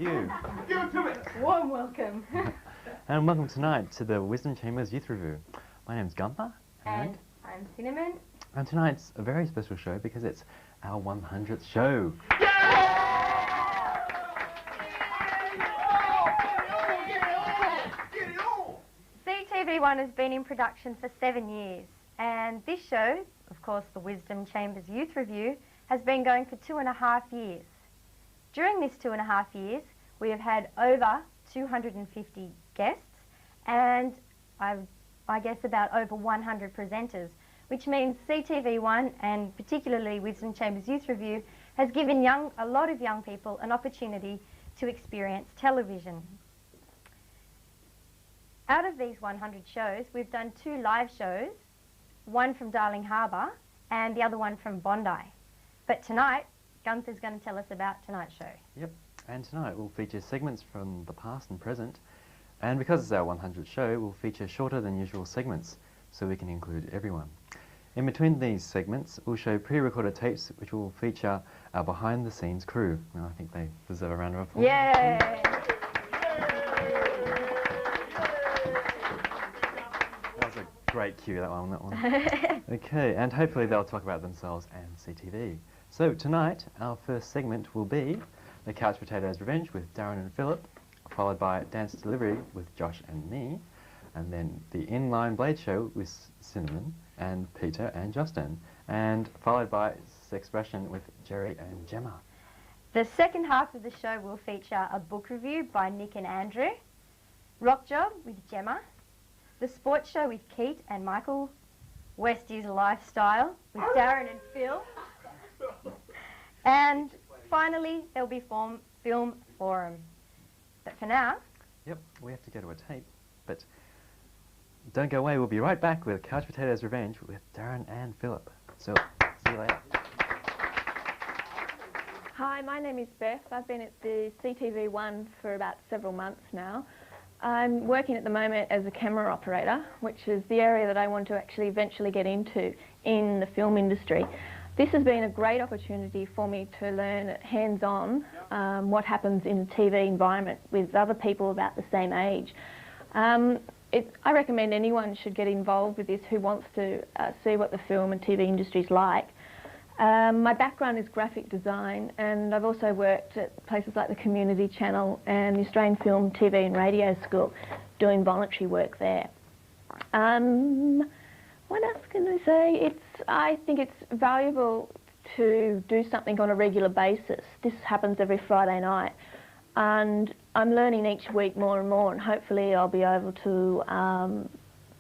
you. Give it to me. Warm welcome. And welcome tonight to the Wisdom Chambers Youth Review. My name's Gunther. And I'm Cinnamon. And tonight's a very special show because it's our 100th show. CTV1 has been in production for 7 years, and this show, of course the Wisdom Chambers Youth Review, has been going for 2.5 years. During this 2.5 years, we have had over 250 guests and I guess about over 100 presenters, which means CTV1 and particularly Wisdom Chambers Youth Review has given a lot of young people an opportunity to experience television. Out of these 100 shows, we've done 2 live shows, one from Darling Harbour and the other one from Bondi. But tonight, Gunther's going to tell us about tonight's show. Yep, and tonight we'll feature segments from the past and present, and because it's our 100th show, we'll feature shorter than usual segments, so we can include everyone. In between these segments, we'll show pre-recorded tapes which will feature our behind-the-scenes crew. Well, I think they deserve a round of applause. Yay! That was a great cue, that one. Okay, and hopefully they'll talk about themselves and CTV. So tonight, our first segment will be the Couch Potatoes Revenge with Darren and Philip, followed by Dance Delivery with Josh and me, and then the Inline Blade Show with Cinnamon and Peter and Justin, and followed by Sexpression with Jerry and Gemma. The second half of the show will feature a book review by Nick and Andrew, Rock Job with Gemma, the Sports Show with Keith and Michael, Westie's Lifestyle with Darren and Phil, and finally there'll be Film Forum. But for now... Yep, we have to go to a tape, but don't go away, we'll be right back with Couch Potatoes Revenge with Darren and Philip. So, see you later. Hi, my name is Beth. I've been at the CTV1 for about several months now. I'm working at the moment as a camera operator, which is the area that I want to actually eventually get into in the film industry. This has been a great opportunity for me to learn hands-on what happens in a TV environment with other people about the same age. I recommend anyone should get involved with this who wants to see what the film and TV industry is like. My background is graphic design, and I've also worked at places like the Community Channel and the Australian Film, TV and Radio School doing voluntary work there. What else can I say? I think it's valuable to do something on a regular basis. This happens every Friday night, and I'm learning each week more and more, and hopefully I'll be able to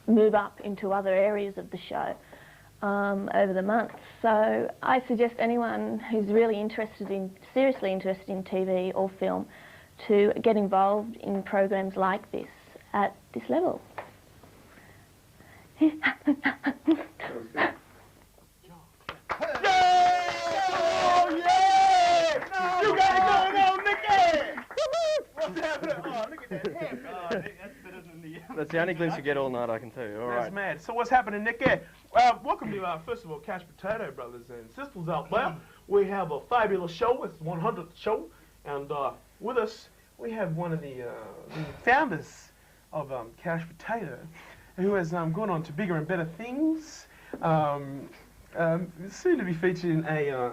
move up into other areas of the show over the months. So I suggest anyone who's really seriously interested in TV or film to get involved in programs like this at this level. That's the only glimpse you get all night, I can tell you. All right. That's mad. So what's happening, Nick? Welcome to, first of all, Couch Potato Brothers and Sisters out there. We have a fabulous show. It's the 100th show. And with us, we have one of the founders of Couch Potato, who has gone on to bigger and better things. Soon to be featured in a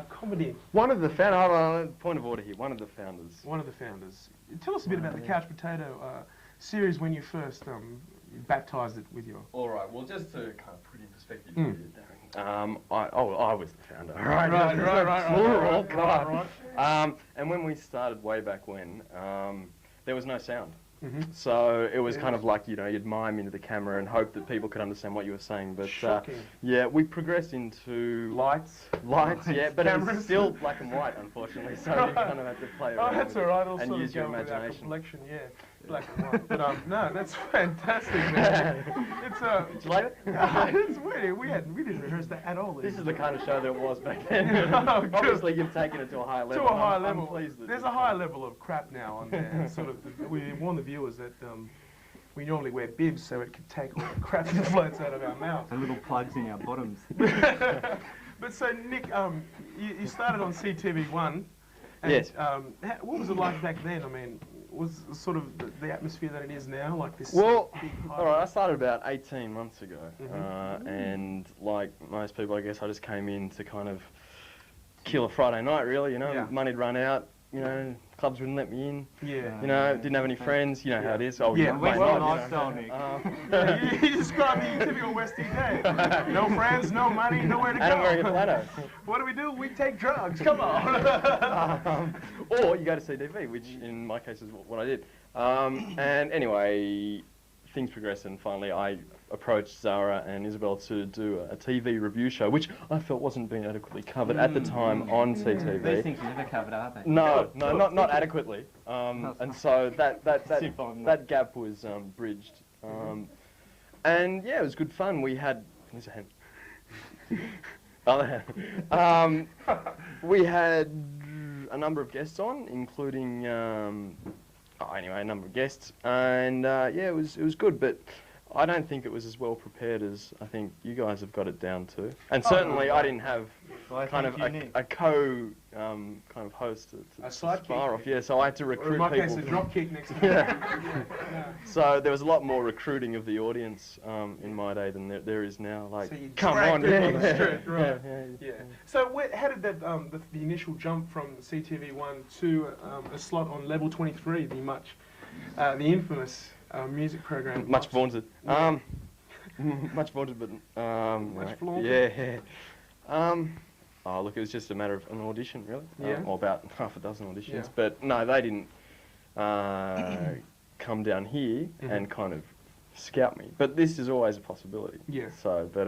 comedy. One of the founders, point of order here, one of the founders. One of the founders. Tell us a bit about the Couch Potato series when you first baptised it with your... All right, well, just to kind of put in perspective for you, Darren, I was the founder. Right. And when we started way back when, there was no sound. So it was kind of like, you know, you'd mime into the camera and hope that people could understand what you were saying. But yeah, we progressed into lights, yeah, but it was still black and white, unfortunately. So you kind of had to play around that's all right. I'll and sort use of your go with our imagination. complexion, yeah, black and white. But no, that's fantastic, man. It's Did you like it? it's weird. We didn't rehearse that at all. This is the kind of show that it was back then. Obviously, you've taken it to a higher level. To a higher level. I'm pleased that there's a higher level of crap now on there. And sort of, we warn the viewers that we normally wear bibs so it could take all the crap that floats out of our mouth. The little plugs in our bottoms. But so, Nick, you started on CTV1, And, Yes. What was it like back then? I mean, was sort of the atmosphere that it is now, like this? Well, big all right, I started about 18 months ago, Mm-hmm. and like most people, I guess I just came in to kind of kill a Friday night, really. You know, Yeah. money'd run out. You know, clubs wouldn't let me in. Yeah. You know, didn't have any friends. You know how it is. Oh, Yeah, you West might End not, lifestyle, you Nick. know. You described the typical West End day. No friends, no money, nowhere to And I'm wearing a go. platter. What do? We take drugs. Come on. Or you go to CDV, which in my case is what I did. And anyway, things progressed, and finally I approached Zara and Isabel to do a TV review show, which I felt wasn't being adequately covered at the time on These CTV. things are never covered, are they? No, not adequately. And so that gap was bridged. And yeah, it was good fun. We had we had a number of guests on, including anyway, a number of guests, and yeah, it was good, but I don't think it was as well prepared as I think you guys have got it down to. And certainly I didn't have kind of a kind of host to A sidekick. spar off. Yeah, so I had to Or in recruit my people. case, a drop kick next to Yeah. So there was a lot more recruiting of the audience in my day than there is now. Like, So you come dragged on, people on the yeah, street, right. yeah. Yeah. So how did that the initial jump from CTV1 to a slot on Level 23, the infamous music program? Much vaunted. Yeah. Much vaunted, but Much right. flaunted? Yeah. Oh, look, it was just a matter of an audition, really. Yeah. Or about half a dozen auditions. Yeah. But no, they didn't come down here Mhm. and kind of scout me. But this is always a possibility. Yeah. So, but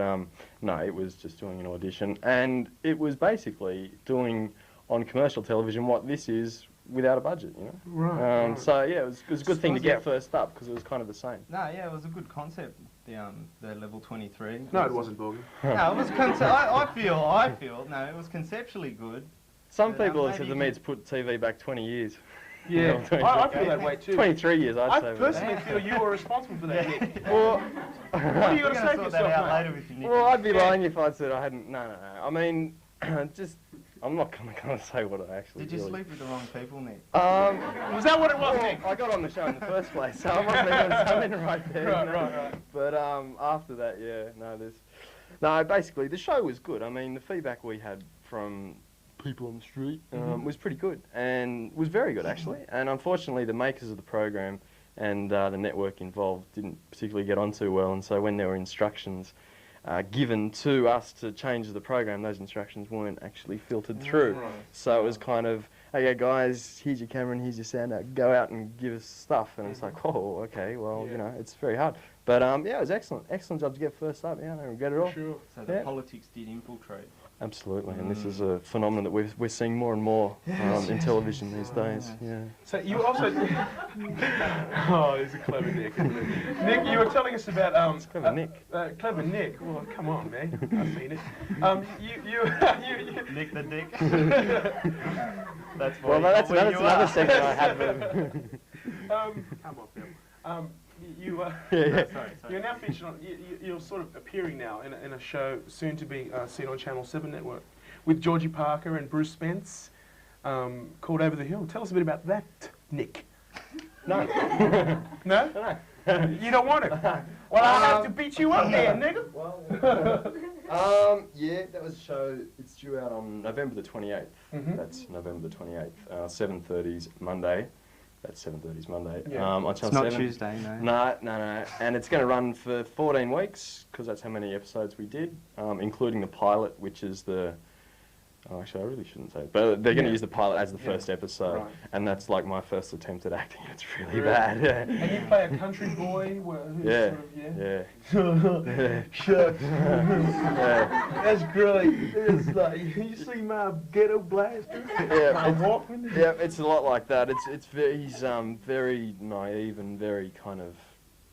no, it was just doing an audition, and it was basically doing on commercial television what this is without a budget, you know. Right. Right. So yeah, it was a good thing to Suppose get that- first up because it was kind of the same. No, yeah, it was a good concept. The level 23. No, it wasn't, Morgan. No, it was. I feel. No, it was conceptually good. Some But, people have maybe said to me it's put TV back 20 years. Yeah. I feel that way too. 23 years, I'd I say. personally feel you were responsible for that, Nick. Well, What are you We're going to gonna say for sort yourself, that out mate? later with you, Nick. well, I'd be Yeah. lying if I said I hadn't. No. I mean, just I'm not going to say what I actually. Did you really- sleep with the wrong people, Nick? Was that what it was, well, Nick? I got on the show in the first place, so I wasn't even something right there. Right. But after that, yeah, no, basically the show was good. I mean, the feedback we had from people on the street was pretty good and was very good actually. And unfortunately, the makers of the program and the network involved didn't particularly get on too well. And so when there were instructions given to us to change the program, those instructions weren't actually filtered through. Right. So it was kind of, okay guys, here's your camera and here's your sound, go out and give us stuff. And it's like, oh, okay, well, Yeah. you know, it's very hard. But yeah, it was excellent. Excellent job to get first up. Yeah, I don't regret it all. Sure. So the Yeah. politics did infiltrate. Absolutely, and this is a phenomenon that we're seeing more and more in television these days. Yeah. So you also... Oh, he's a clever Nick. Nick, you were telling us about... It's clever Nick. Clever Nick. Well, come on, man. I've seen it. You Nick the Dick. That's Well, that's another segment I have. come on, Phil. Yeah. Sorry. You're now featured on... You're sort of appearing now in a show soon to be seen on Channel 7 Network with Georgie Parker and Bruce Spence called Over the Hill. Tell us a bit about that, Nick. No. No? You don't want it? Well, I'll have to beat you up there, nigga. Yeah, that was a show. It's due out on November the 28th. Mhm. That's November the 28th. 7:30's Monday. That's 7:30's Monday. Yeah. On It's Channel not 7. Tuesday, no. No. And it's going to run for 14 weeks because that's how many episodes we did, including the pilot, which is the... Oh, actually, I really shouldn't say it. But they're going to use the pilot as the first episode. Right. And that's like my first attempt at acting. It's really bad. Yeah. And you play a country boy who's Yeah. sort of, Yeah. Shucks. Yeah. That's great. It's like, you see my ghetto blaster? Yeah, My it's- Walkman? Yeah, it's a lot like that. He's very naive and very kind of,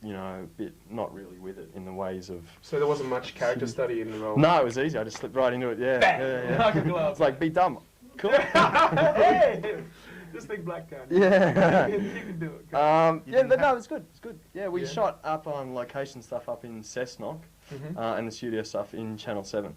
you know, a bit not really with it in the ways of... So there wasn't much character study in the role? No, it was easy. I just slipped right into it. Yeah, Bang! yeah. Like a glove. It's like, be dumb. Cool. Hey! Just think black guy. Yeah. You can do it. Yeah, but no, it's good. It's good. Yeah, we Yeah. shot up on location stuff up in Cessnock Mhm. and the studio stuff in Channel 7.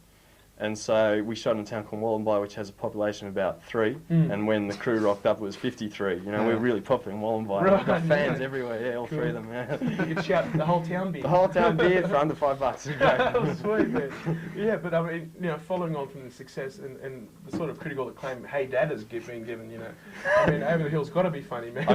And so we shot in a town called Wallumbilla, which has a population of about 3. And when the crew rocked up, it was 53. You know, we're really popular in Wallumbilla. Right, We've got fans yeah. everywhere, yeah, all 3 of them, yeah. You could shout the whole town beer. The whole town beer for under $5. Oh, sweet, man. Yeah, but I mean, you know, following on from the success and the sort of critical acclaim Hey Dad has been given, you know. I mean, Over the Hill's got to be funny, man.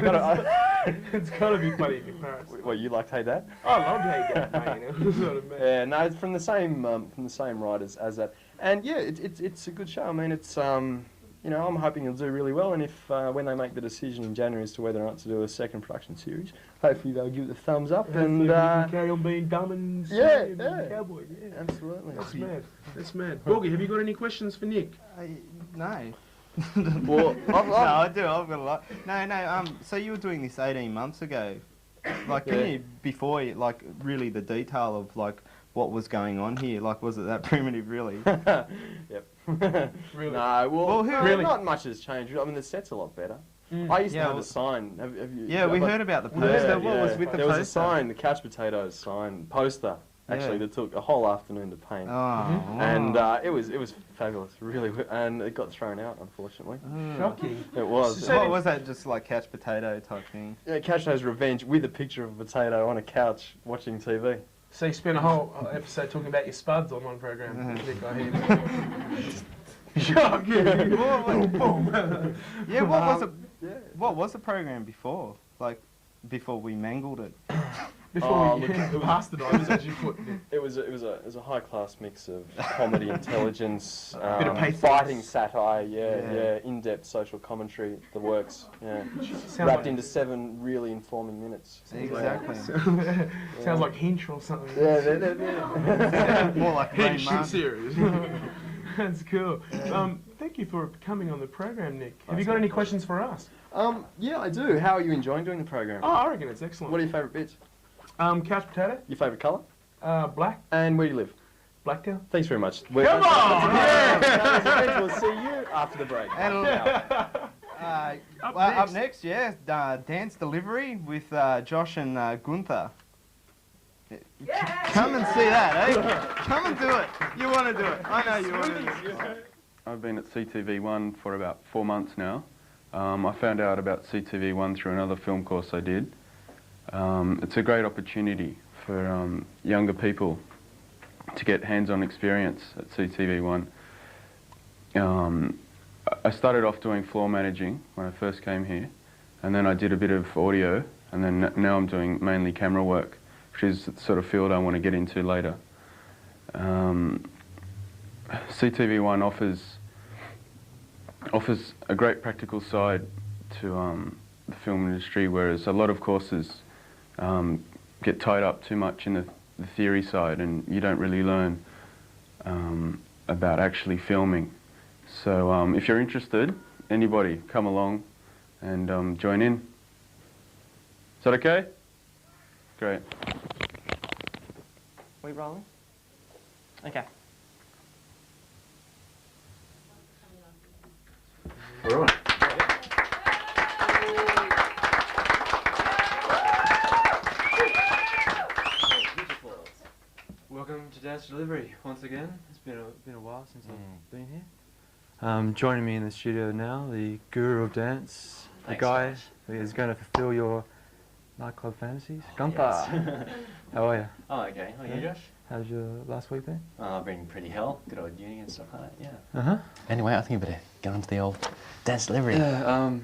It's got to be funny in comparison. What, you liked Hey Dad? I loved Hey Dad, mate, you know, sort of, man. Yeah, no, it's from the same writers as that. And yeah, it's a good show. I mean, it's you know, I'm hoping it'll do really well. And if when they make the decision in January as to whether or not to do a second production series, hopefully they'll give it a thumbs up. Hopefully And we can carry on being dumb and yeah, silly and cowboy. Yeah, absolutely. that's mad. That's mad. Borgie, have you got any questions for Nick? No. Well, No, I do. I've got a lot. No. So you were doing this 18 months ago. Like, can you, before, like, really the detail of, like, what was going on here? Like, was it that primitive, really? Yep. Really? No, well, really? not much has changed. I mean, the set's a lot better. I used to Yeah, have well- a sign. Have you? Yeah, we heard about the poster. What was with the There was a poster? sign, the Couch Potatoes sign, poster, actually, Yeah. that took a whole afternoon to paint. Oh. And it was fabulous, really, and it got thrown out, unfortunately. Shocking. It was. So What was that? Just like couch potato type thing? Yeah, Couch Potatoes Revenge with a picture of a potato on a couch watching TV. So you spent a whole episode talking about your spuds on one program. Nick, I hear. Shocking. Boom, boom. Yeah. What was the program before? Like, before we mangled it? Before we look, bastardised, as you put. It was a high class mix of comedy, intelligence, Bit of pathos. fighting satire, Yeah. yeah, in-depth social commentary, the works, yeah, Sounds wrapped like- into 7 really informing minutes. Exactly. Sounds like Hinch or something. Yeah. More like Rain Hinch Man. series. That's cool. Thank you for coming on the program, Nick. Have you got any questions for us? Yeah, I do. How are you enjoying doing the program? Oh, I reckon it's excellent. What are your favourite bits? Couch potato, Your favourite colour? black, And where do you live? Blacktail. Thanks very much. Come on! Yeah! We'll see you after the break. And up next, yeah, dance delivery with Josh and Gunther. Come and see that, eh? Come and do it. You want to do it. I know you want to do it. I've been at CTV1 for about 4 months now. I found out about CTV1 through another film course I did. It's a great opportunity for younger people to get hands-on experience at CTV1. I started off doing floor managing when I first came here, and then I did a bit of audio, and then now I'm doing mainly camera work, which is the sort of field I want to get into later. CTV1 offers a great practical side to the film industry, whereas a lot of courses get tied up too much in the theory side, and you don't really learn about actually filming. So if you're interested, anybody, come along and join in. Is that okay? Great. We rolling? Okay. All right. Welcome to Dance Delivery once again. It's been a while since I've been here. Joining me in the studio now, the guru of dance, the guy who is going to fulfill your nightclub fantasies, Gunther. How are you? Oh, okay. How are you, Josh? How's your last week been? I've been pretty hell. Good old uni and stuff like that, yeah. Uh-huh. Anyway, I think we better get on to the old dance delivery. Yeah, we'll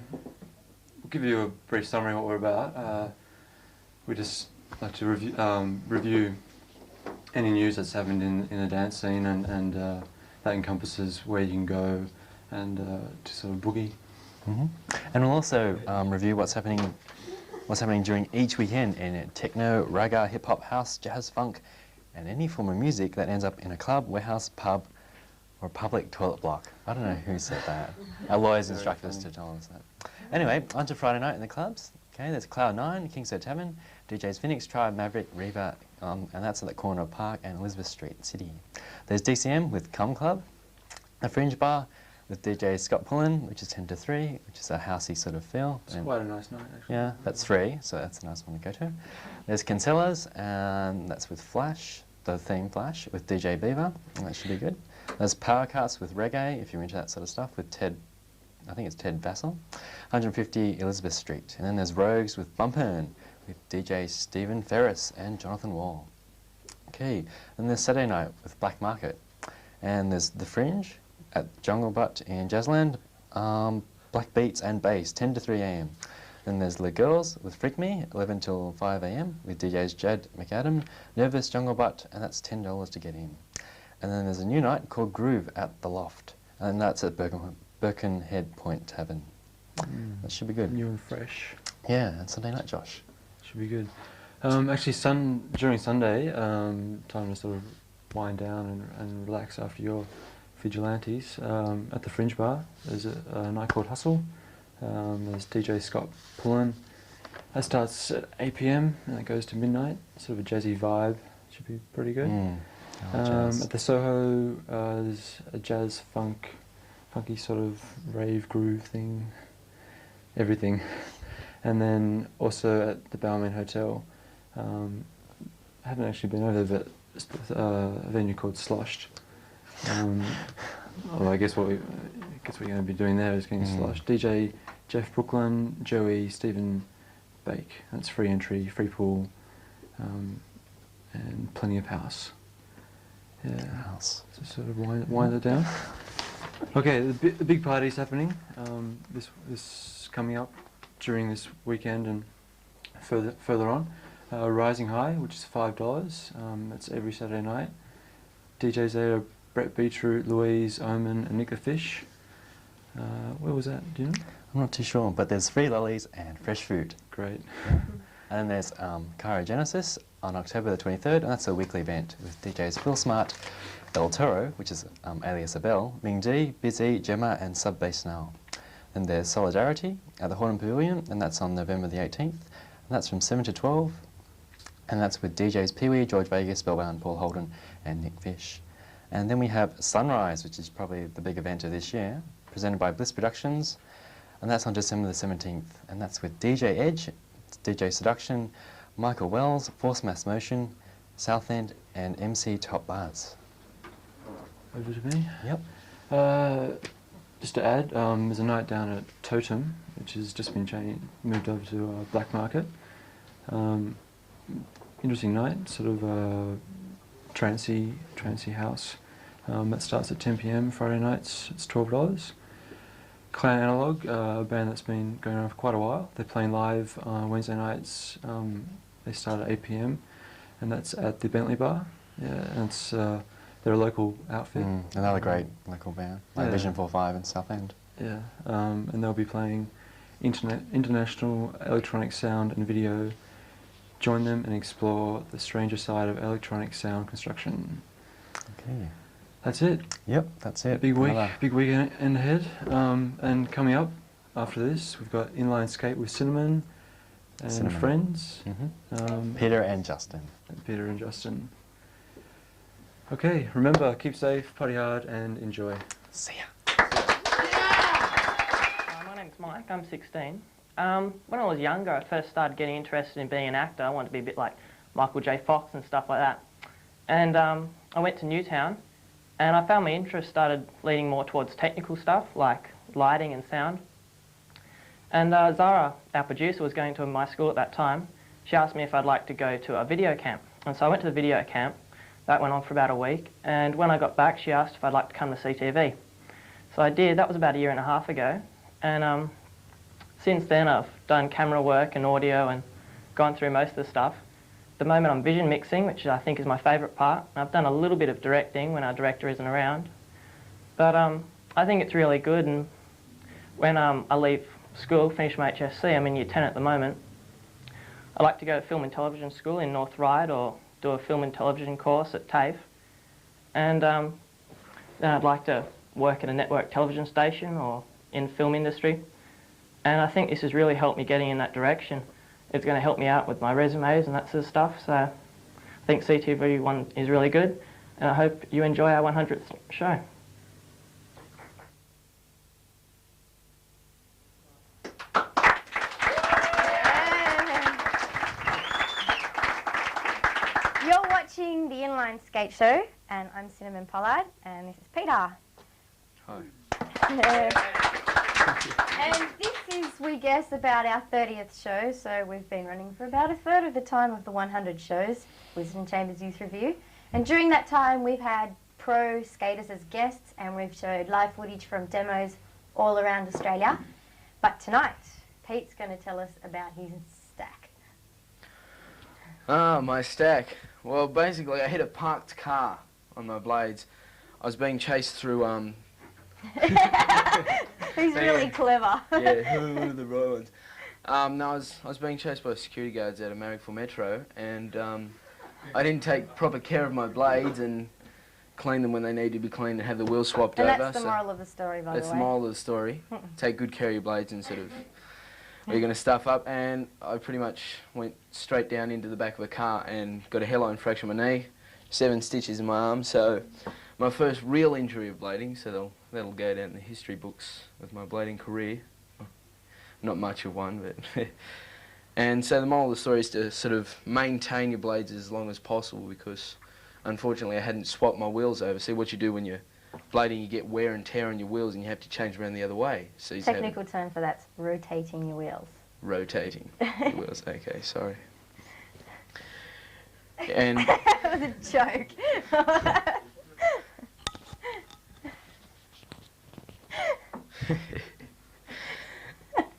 give you a brief summary of what we're about. We just like to review any news that's happened in the dance scene, and that encompasses where you can go and to sort of boogie. And we'll also review what's happening during each weekend in techno, ragga, hip hop, house, jazz, funk, and any form of music that ends up in a club, warehouse, pub, or public toilet block. I don't know who said that. Our lawyers instructed us to tell us that. Anyway, on to Friday night in the clubs. Okay, there's Cloud9, Kingston Tavern, DJs Phoenix, Tribe, Maverick, Reva, and that's at the corner of Park and Elizabeth Street, City. There's DCM with Cum Club, a Fringe Bar with DJ Scott Pullen, which is 10 to 3, which is a housey sort of feel. It's quite a nice night, actually. Yeah, that's free, so that's a nice one to go to. There's Cancella's, and that's with Flash, the theme Flash, with DJ Beaver, and that should be good. There's Power Cuts with Reggae, if you're into that sort of stuff, with Ted, I think it's Ted Vassell, 150 Elizabeth Street. And then there's Rogues with Bumpin' with DJ Stephen Ferris and Jonathan Wall. Okay, and there's Saturday Night with Black Market. And there's The Fringe at Jungle Butt in Jazzland, Black Beats and Bass, 10 to 3 a.m. Then there's Le Girls with Freak Me, 11 till 5 a.m. with DJs Jad McAdam, Nervous Jungle Butt, and that's $10 to get in. And then there's a new night called Groove at The Loft, and that's at Birkenhead Point Tavern. That should be good. New and fresh. Yeah, and Sunday night, Josh. Should be good. Actually, during Sunday, time to sort of wind down and relax after your vigilantes. At the Fringe Bar, there's a night called Hustle. There's DJ Scott Pullen. That starts at 8 p.m. and it goes to midnight. Sort of a jazzy vibe. Should be pretty good. At the Soho, there's a jazz funky sort of rave groove thing. Everything. And then also at the Balmain Hotel, I haven't actually been over there, but it's a venue called Sloshed. Well, I guess what we're going to be doing there is getting sloshed. DJ Jeff Brooklyn, Joey, Stephen Bake. That's free entry, free pool, and plenty of house. Yeah, house. So sort of wind it down. Okay, the big party's happening. This coming up during this weekend and further on. Rising High, which is $5. That's every Saturday night. DJs there are Brett Beetroot, Louise, Omen, and Nick the Fish. Where was that? Do you know? I'm not too sure, but there's free lollies and fresh food. Great. And then there's Genesis on October the 23rd, and that's a weekly event with DJs Phil Smart, El Toro, which is alias Abel, Ming D, Busy, Gemma, and Sub Bass Now. Then there's Solidarity at the Horton Pavilion, and that's on November the 18th, and that's from 7 to 12, and that's with DJs Pee-wee, George Vegas, Spellbound, Paul Holden, and Nick Fish. And then we have Sunrise, which is probably the big event of this year, presented by Bliss Productions, and that's on December the 17th, and that's with DJ Edge, DJ Seduction, Michael Wells, Force Mass Motion, Southend, and MC Top Bars. Over to me. Yep. Just to add, there's a night down at Totem, which has just been moved over to Black Market. Interesting night, sort of trancey house. That starts at 10 p.m. Friday nights. It's $12. Clan Analog, a band that's been going on for quite a while. They're playing live Wednesday nights. They start at 8 p.m. and that's at the Bentley Bar. Yeah, and it's they're a local outfit. Another great local band, like Vision 45 in Southend. Yeah, and they'll be playing international electronic sound and video. Join them and explore the stranger side of electronic sound construction. Okay. That's it. Yep, that's it. Big weekend ahead. And coming up after this, we've got Inline Skate with Cinnamon and Friends. Peter and Justin. Okay, remember, keep safe, party hard, and enjoy. See ya. My name's Mike, I'm 16. When I was younger, I first started getting interested in being an actor. I wanted to be a bit like Michael J. Fox and stuff like that. And I went to Newtown, and I found my interest started leaning more towards technical stuff, like lighting and sound. And Zara, our producer, was going to my school at that time. She asked me if I'd like to go to a video camp. And so I went to the video camp. That went on for about a week. And when I got back, she asked if I'd like to come to CTV. So I did. That was about a year and a half ago. And since then, I've done camera work and audio and gone through most of the stuff. At the moment, I'm vision mixing, which I think is my favourite part. I've done a little bit of directing when our director isn't around. But I think it's really good. And when I leave school, finish my HSC, I'm in Year 10 at the moment. I like to go to film and television school in North Ryde or do a film and television course at TAFE. And then I'd like to work at a network television station or in the film industry. And I think this has really helped me getting in that direction. It's going to help me out with my resumes and that sort of stuff. So I think CTV1 is really good. And I hope you enjoy our 100th show. You're watching the Inline Skate Show, And I'm Cinnamon Pollard, and this is Peter. Hi. And this is, we guess, about our 30th show, so we've been running for about a third of the time of the 100 shows, Wisdom Chambers Youth Review. And during that time, we've had pro skaters as guests, and we've showed live footage from demos all around Australia. But tonight, Pete's going to tell us about his stack. Ah, my stack. Well, basically, I hit a parked car on my blades. I was being chased through, He's really clever. Yeah, who are the right ones? No, I was being chased by security guards out of Marrickville Metro, and I didn't take proper care of my blades and clean them when they need to be cleaned and have the wheels swapped over. And that's the moral of the story, by the way. That's the moral of the story. Take good care of your blades instead of where you're going to stuff up. And I pretty much went straight down into the back of a car and got a hairline fracture in my knee, 7 stitches in my arm. So my first real injury of blading, so that'll go down in the history books of my blading career. Not much of one, but... And so the moral of the story is to sort of maintain your blades as long as possible, because unfortunately I hadn't swapped my wheels over. See what you do when you're blading, you get wear and tear on your wheels and you have to change around the other way. So you Technical term for that's rotating your wheels. Rotating your wheels, okay, sorry. And That was a joke.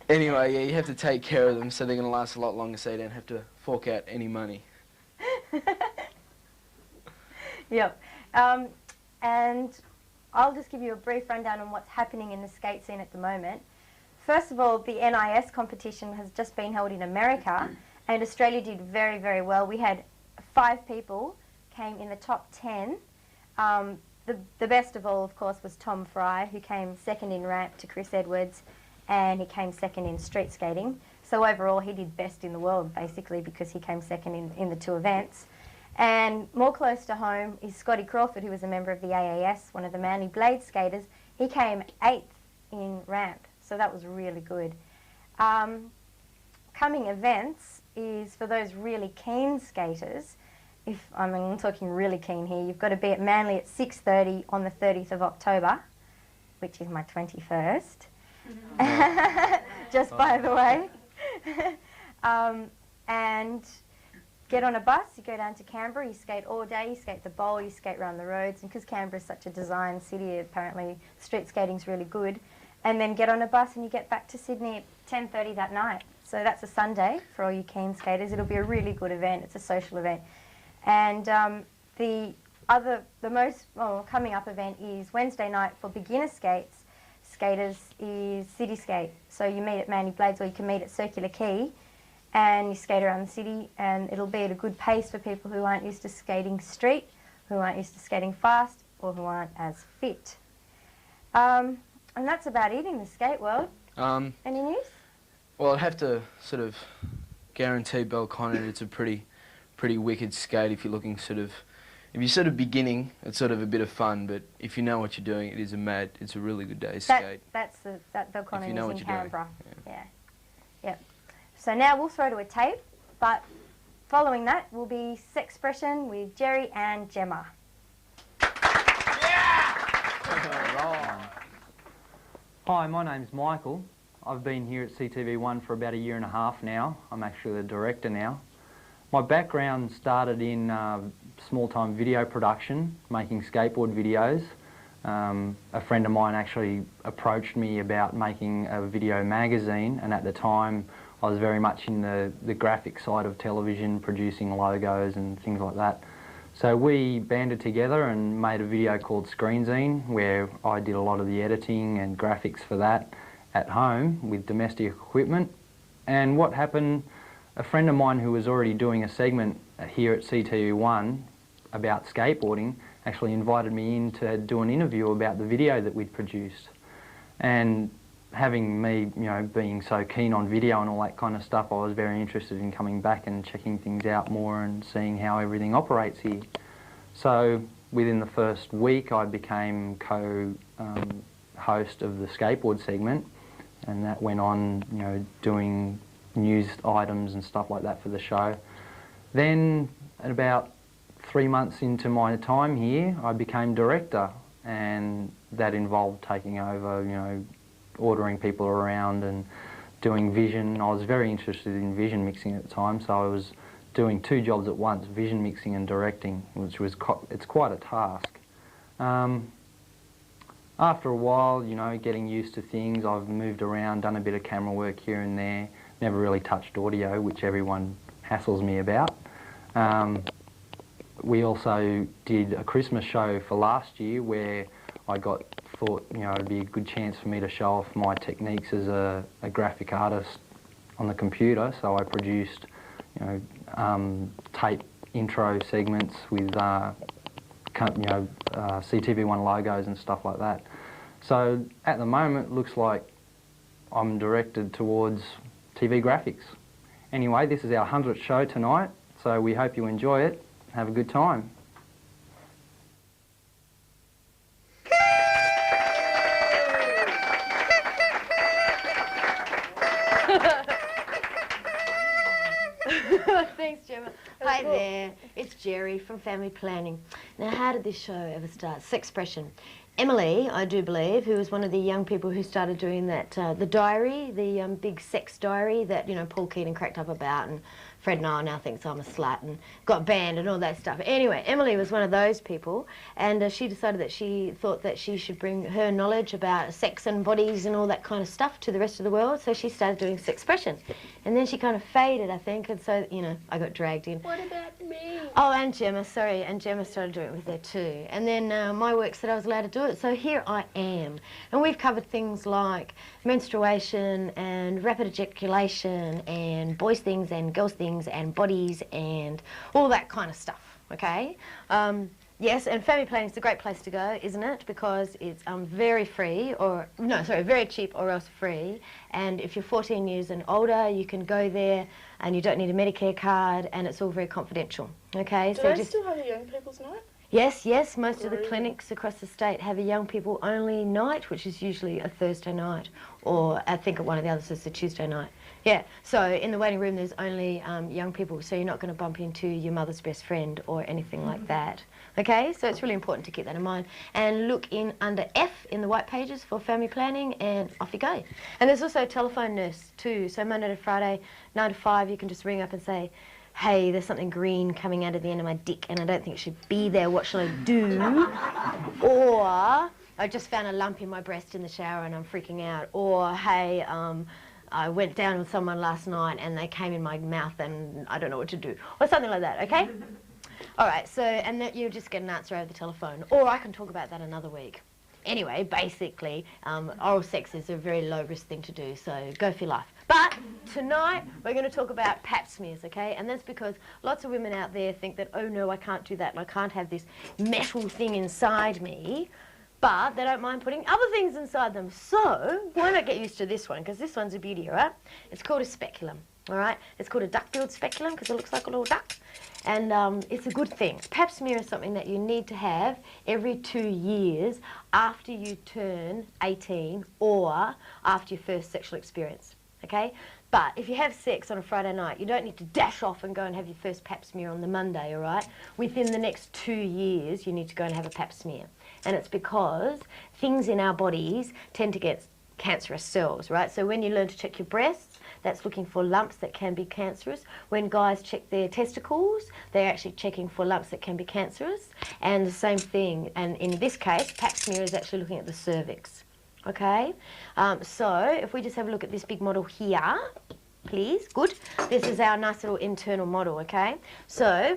anyway, yeah, you have to take care of them so they're going to last a lot longer, so you don't have to fork out any money. Yep. And I'll just give you a brief rundown on what's happening in the skate scene at the moment. First of all, the NIS competition has just been held in America, and Australia did very, very well. We had 5 people came in the top 10. The best of all, of course, was Tom Fry, who came second in ramp to Chris Edwards, and he came second in street skating. So overall, he did best in the world, basically, because he came second in the 2 events. And more close to home is Scotty Crawford, who was a member of the AAS, one of the Manly Blade skaters. He came 8th in ramp, so that was really good. Coming events is for those really keen skaters. I'm talking really keen here, you've got to be at Manly at 6:30 on the 30th of October, which is my 21st. Just by the way. And get on a bus, you go down to Canberra, you skate all day, you skate the bowl, you skate around the roads, and because Canberra is such a design city, apparently street skating's really good. And then get on a bus and you get back to Sydney at 10:30 that night. So that's a Sunday for all you keen skaters. It'll be a really good event, it's a social event. And the most coming up event is Wednesday night for beginner skaters is City Skate. So you meet at Manly Blades, or you can meet at Circular Quay, and you skate around the city, and it'll be at a good pace for people who aren't used to skating street, who aren't used to skating fast, or who aren't as fit. And that's about it in the skate world. Any news? Well, I'd have to sort of guarantee Belconnen it's a pretty wicked skate if you're looking if you're sort of beginning, it's sort of a bit of fun, but if you know what you're doing, it's a really good day's skate. That Belconnen you know is in what you're Canberra. doing. Yeah. Yep. So now we'll throw to a tape, but following that will be Sexpression with Jerry and Gemma. Hi, my name's Michael. I've been here at CTV1 for about 1.5 years now. I'm actually the director now. My background started in small-time video production, making skateboard videos. A friend of mine actually approached me about making a video magazine, and at the time I was very much in the graphic side of television, producing logos and things like that. So we banded together and made a video called Screenzine, where I did a lot of the editing and graphics for that at home with domestic equipment. And what happened, a friend of mine who was already doing a segment here at CTV1 about skateboarding actually invited me in to do an interview about the video that we'd produced. And having me, being so keen on video and all that kind of stuff, I was very interested in coming back and checking things out more and seeing how everything operates here. So within the first week I became co-host of the skateboard segment, and that went on, doing news items and stuff like that for the show. Then at about 3 months into my time here, I became director, and that involved taking over, you know, ordering people around and doing vision. I was very interested in vision mixing at the time, so I was doing 2 jobs at once, vision mixing and directing, which was it's quite a task. After a while, you know, getting used to things, I've moved around, done a bit of camera work here and there, never really touched audio, which everyone hassles me about. We also did a Christmas show for last year where I thought, you know, it'd be a good chance for me to show off my techniques as a graphic artist on the computer. So I produced, you know, tape intro segments with, you know, CTV1 logos and stuff like that. So at the moment, it looks like I'm directed towards TV graphics. Anyway, this is our 100th show tonight, so we hope you enjoy it. Have a good time. Thanks, Gemma. Hi there, it's Jerry from Family Planning. Now, how did this show ever start? Sexpression. Emily, I do believe, who was one of the young people who started doing that, the diary, the big sex diary that, you know, Paul Keaton cracked up about, and Fred Nile now thinks I'm a slut and got banned and all that stuff. Anyway, Emily was one of those people, and she decided that she thought that she should bring her knowledge about sex and bodies and all that kind of stuff to the rest of the world, so she started doing sexpression. And then she kind of faded, I think, and so, you know, I got dragged in. What about me? Oh, and Gemma, sorry, and Gemma started doing it with her too. And then my work said I was allowed to do it, so here I am. And we've covered things like menstruation and rapid ejaculation and boys' things and girls' things and bodies and all that kind of stuff, okay? Yes, and family planning is a great place to go, isn't it? Because it's very free, or, no, sorry, very cheap or else free. And if you're 14 years and older, you can go there and you don't need a Medicare card, and it's all very confidential, okay? Do they still have a young people's night? Yes, yes, most of the clinics across the state have a young people only night, which is usually a Thursday night, or I think at one of the others is a Tuesday night. Yeah, so in the waiting room there's only young people, so you're not going to bump into your mother's best friend or anything like that. Okay, so it's really important to keep that in mind. And look in under F in the white pages for family planning, and off you go. And there's also a telephone nurse too, so Monday to Friday, 9 to 5, you can just ring up and say, hey, there's something green coming out of the end of my dick and I don't think it should be there, what shall I do? Or, I just found a lump in my breast in the shower and I'm freaking out. Or, hey, I went down with someone last night and they came in my mouth and I don't know what to do. Or something like that, okay? All right, so, and that you just get an answer over the telephone. Or I can talk about that another week. Anyway, basically, oral sex is a very low-risk thing to do, so go for your life. But tonight, we're going to talk about pap smears, okay? And that's because lots of women out there think that, oh no, I can't do that, and I can't have this metal thing inside me, but they don't mind putting other things inside them. So, why not get used to this one, because this one's a beauty, all right? It's called a speculum, all right? It's called a duck-billed speculum, because it looks like a little duck. And it's a good thing. Pap smear is something that you need to have every 2 years after you turn 18 or after your first sexual experience, okay? But if you have sex on a Friday night, you don't need to dash off and go and have your first pap smear on the Monday, all right? Within the next 2 years, you need to go and have a pap smear. And it's because things in our bodies tend to get cancerous cells, right? So when you learn to check your breasts, that's looking for lumps that can be cancerous. When guys check their testicles, they're actually checking for lumps that can be cancerous. And the same thing, and in this case, pap smear is actually looking at the cervix, okay? So if we just have a look at this big model here, please, good. This is our nice little internal model, okay? So,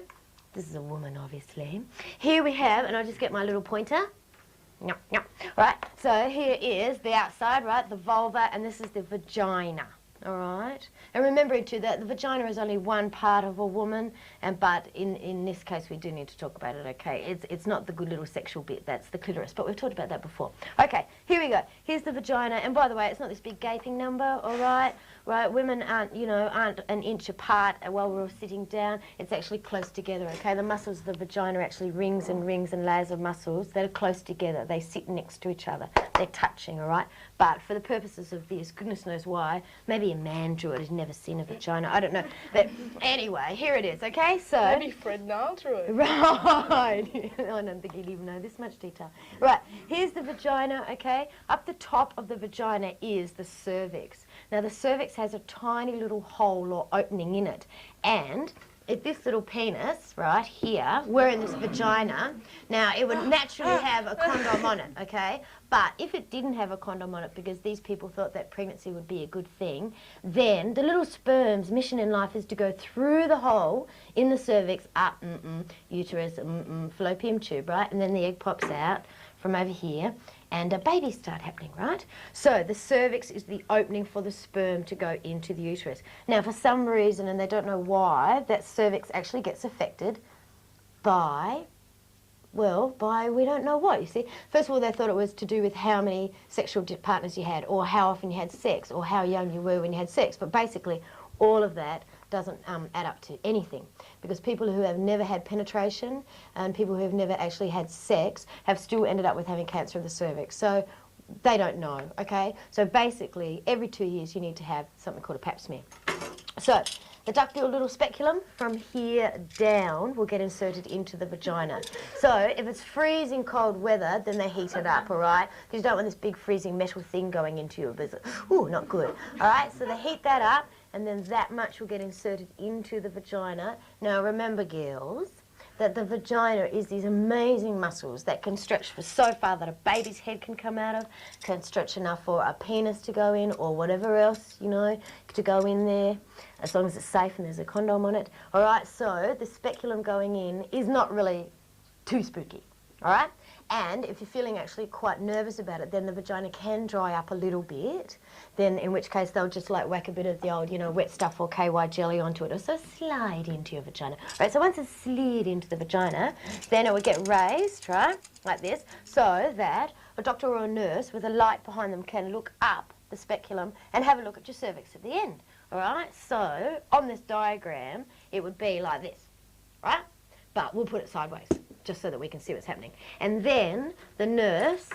this is a woman, obviously. Here we have, and I'll just get my little pointer. Right, so here is the outside, right, the vulva, and this is the vagina. All right, and remember too that the vagina is only one part of a woman, but in this case we do need to talk about it. Okay, it's not the good little sexual bit, that's the clitoris, but we've talked about that before. Okay, here we go. Here's the vagina, and by the way, it's not this big gaping number. All right, right. Women aren't an inch apart while we're all sitting down. It's actually close together. Okay, the muscles of the vagina are actually rings and layers of muscles that are close together. They sit next to each other. They're touching. All right, But for the purposes of this, goodness knows why, maybe a man drew it, has never seen a vagina, I don't know. But anyway, here it is, okay? So Maybe Fred Nile drew it. Right. I don't think he'd even know this much detail. Right, here's the vagina, okay? Up the top of the vagina is the cervix. Now the cervix has a tiny little hole or opening in it, and if this little penis, right here, were in this vagina, now it would naturally have a condom on it, okay? But if it didn't have a condom on it, because these people thought that pregnancy would be a good thing, then the little sperm's mission in life is to go through the hole in the cervix, up, uterus, fallopian tube, right? And then the egg pops out from over here, and babies start happening, right? So the cervix is the opening for the sperm to go into the uterus. Now, for some reason, and they don't know why, that cervix actually gets affected by, well, by we don't know what, you see. First of all, they thought it was to do with how many sexual partners you had, or how often you had sex, or how young you were when you had sex. But basically, all of that doesn't add up to anything, because people who have never had penetration and people who have never actually had sex have still ended up with having cancer of the cervix. So they don't know, okay? So basically, every 2 years you need to have something called a pap smear. So the ductal little speculum from here down will get inserted into the vagina. So if it's freezing cold weather, then they heat it up, all right? Because you don't want this big freezing metal thing going into your visit. Ooh, not good. All right, so they heat that up, and then that much will get inserted into the vagina. Now remember, girls, that the vagina is these amazing muscles that can stretch for so far that a baby's head can come out of, can stretch enough for a penis to go in, or whatever else, you know, to go in there, as long as it's safe and there's a condom on it. All right, so the speculum going in is not really too spooky, all right? And if you're feeling actually quite nervous about it, then the vagina can dry up a little bit. Then in which case they'll just like whack a bit of the old, you know, wet stuff or KY jelly onto it, or so slide into your vagina. Right, so once it's slid into the vagina, then it would get raised, right, like this, so that a doctor or a nurse with a light behind them can look up the speculum and have a look at your cervix at the end. All right, so on this diagram, it would be like this, right? But we'll put it sideways, just so that we can see what's happening. And then the nurse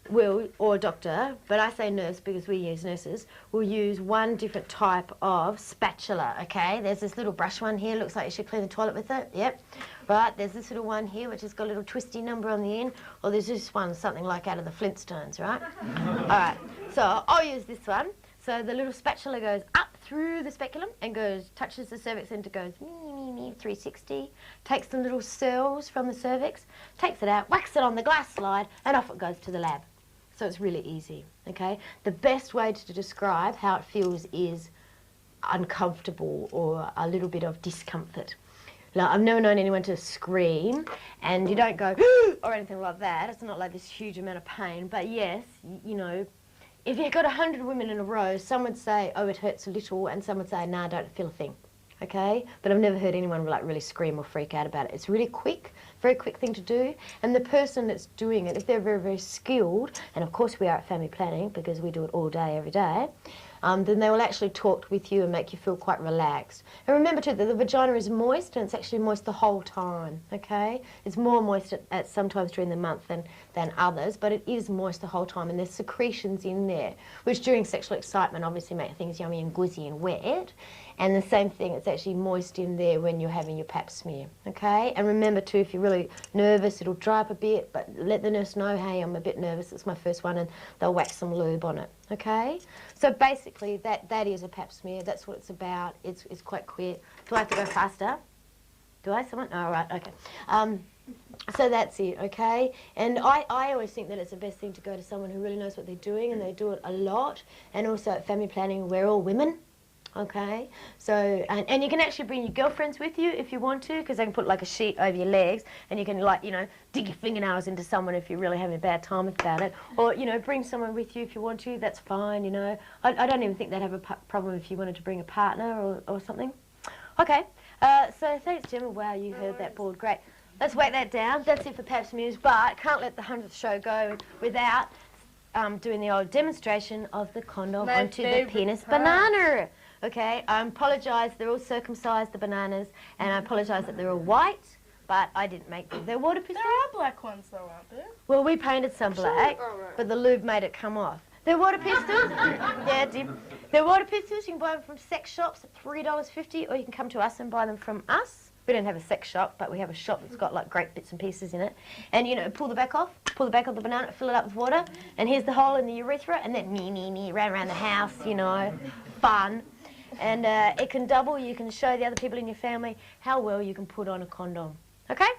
will, or doctor, but I say nurse because we use nurses, will use one different type of spatula, okay? There's this little brush one here, looks like you should clean the toilet with it, yep. Right, there's this little one here which has got a little twisty number on the end, or there's this one, something like out of the Flintstones, right? All right, so I'll use this one. So the little spatula goes up through the speculum and goes, touches the cervix and it goes 360, takes the little cells from the cervix, takes it out, whacks it on the glass slide, and off it goes to the lab. So it's really easy, okay? The best way to describe how it feels is uncomfortable or a little bit of discomfort. Like, I've never known anyone to scream, and you don't go or anything like that. It's not like this huge amount of pain, but yes, you know, if you've got 100 women in a row, some would say, oh, it hurts a little, and some would say, nah, I don't feel a thing, okay? But I've never heard anyone like really scream or freak out about it. It's really quick, very quick thing to do, and the person that's doing it, if they're very, very skilled, and of course we are at family planning because we do it all day, every day, then they will actually talk with you and make you feel quite relaxed. And remember too that the vagina is moist, and it's actually moist the whole time, okay? It's more moist at sometimes during the month than others, but it is moist the whole time, and there's secretions in there, which during sexual excitement obviously make things yummy and guzzy and wet. And the same thing, it's actually moist in there when you're having your pap smear, okay? And remember too, if you're really nervous, it'll dry up a bit, but let the nurse know, hey, I'm a bit nervous, it's my first one, and they'll whack some lube on it, okay? So basically, that is a pap smear, that's what it's about. It's quite quick. Do I have to go faster? Do I, someone? Oh, right, okay. So that's it, okay? And I always think that it's the best thing to go to someone who really knows what they're doing, and they do it a lot. And also at family planning, we're all women. Okay, so, and you can actually bring your girlfriends with you if you want to, because they can put like a sheet over your legs, and you can, like, you know, dig your fingernails into someone if you're really having a bad time about it. Or, you know, bring someone with you if you want to, that's fine, you know. I don't even think they'd have a problem if you wanted to bring a partner or something. Okay, so thanks, Jim. Wow, you heard that board, great. Let's whack that down. That's it for pap smears, but can't let the 100th show go without doing the old demonstration of the condom onto the penis banana. Okay, I apologise, they're all circumcised, the bananas, and I apologise that they're all white, but I didn't make them. They're waterproof. There are black ones though, aren't there? Well, we painted some black, but the lube made it come off. They're water pistols. Yeah, dear. They're water pistols. You can buy them from sex shops at $3.50, or you can come to us and buy them from us. We don't have a sex shop, but we have a shop that's got like great bits and pieces in it. And you know, pull the back off the banana, fill it up with water, and here's the hole in the urethra, and then round around the house, you know, fun. And it can double. You can show the other people in your family how well you can put on a condom. Okay?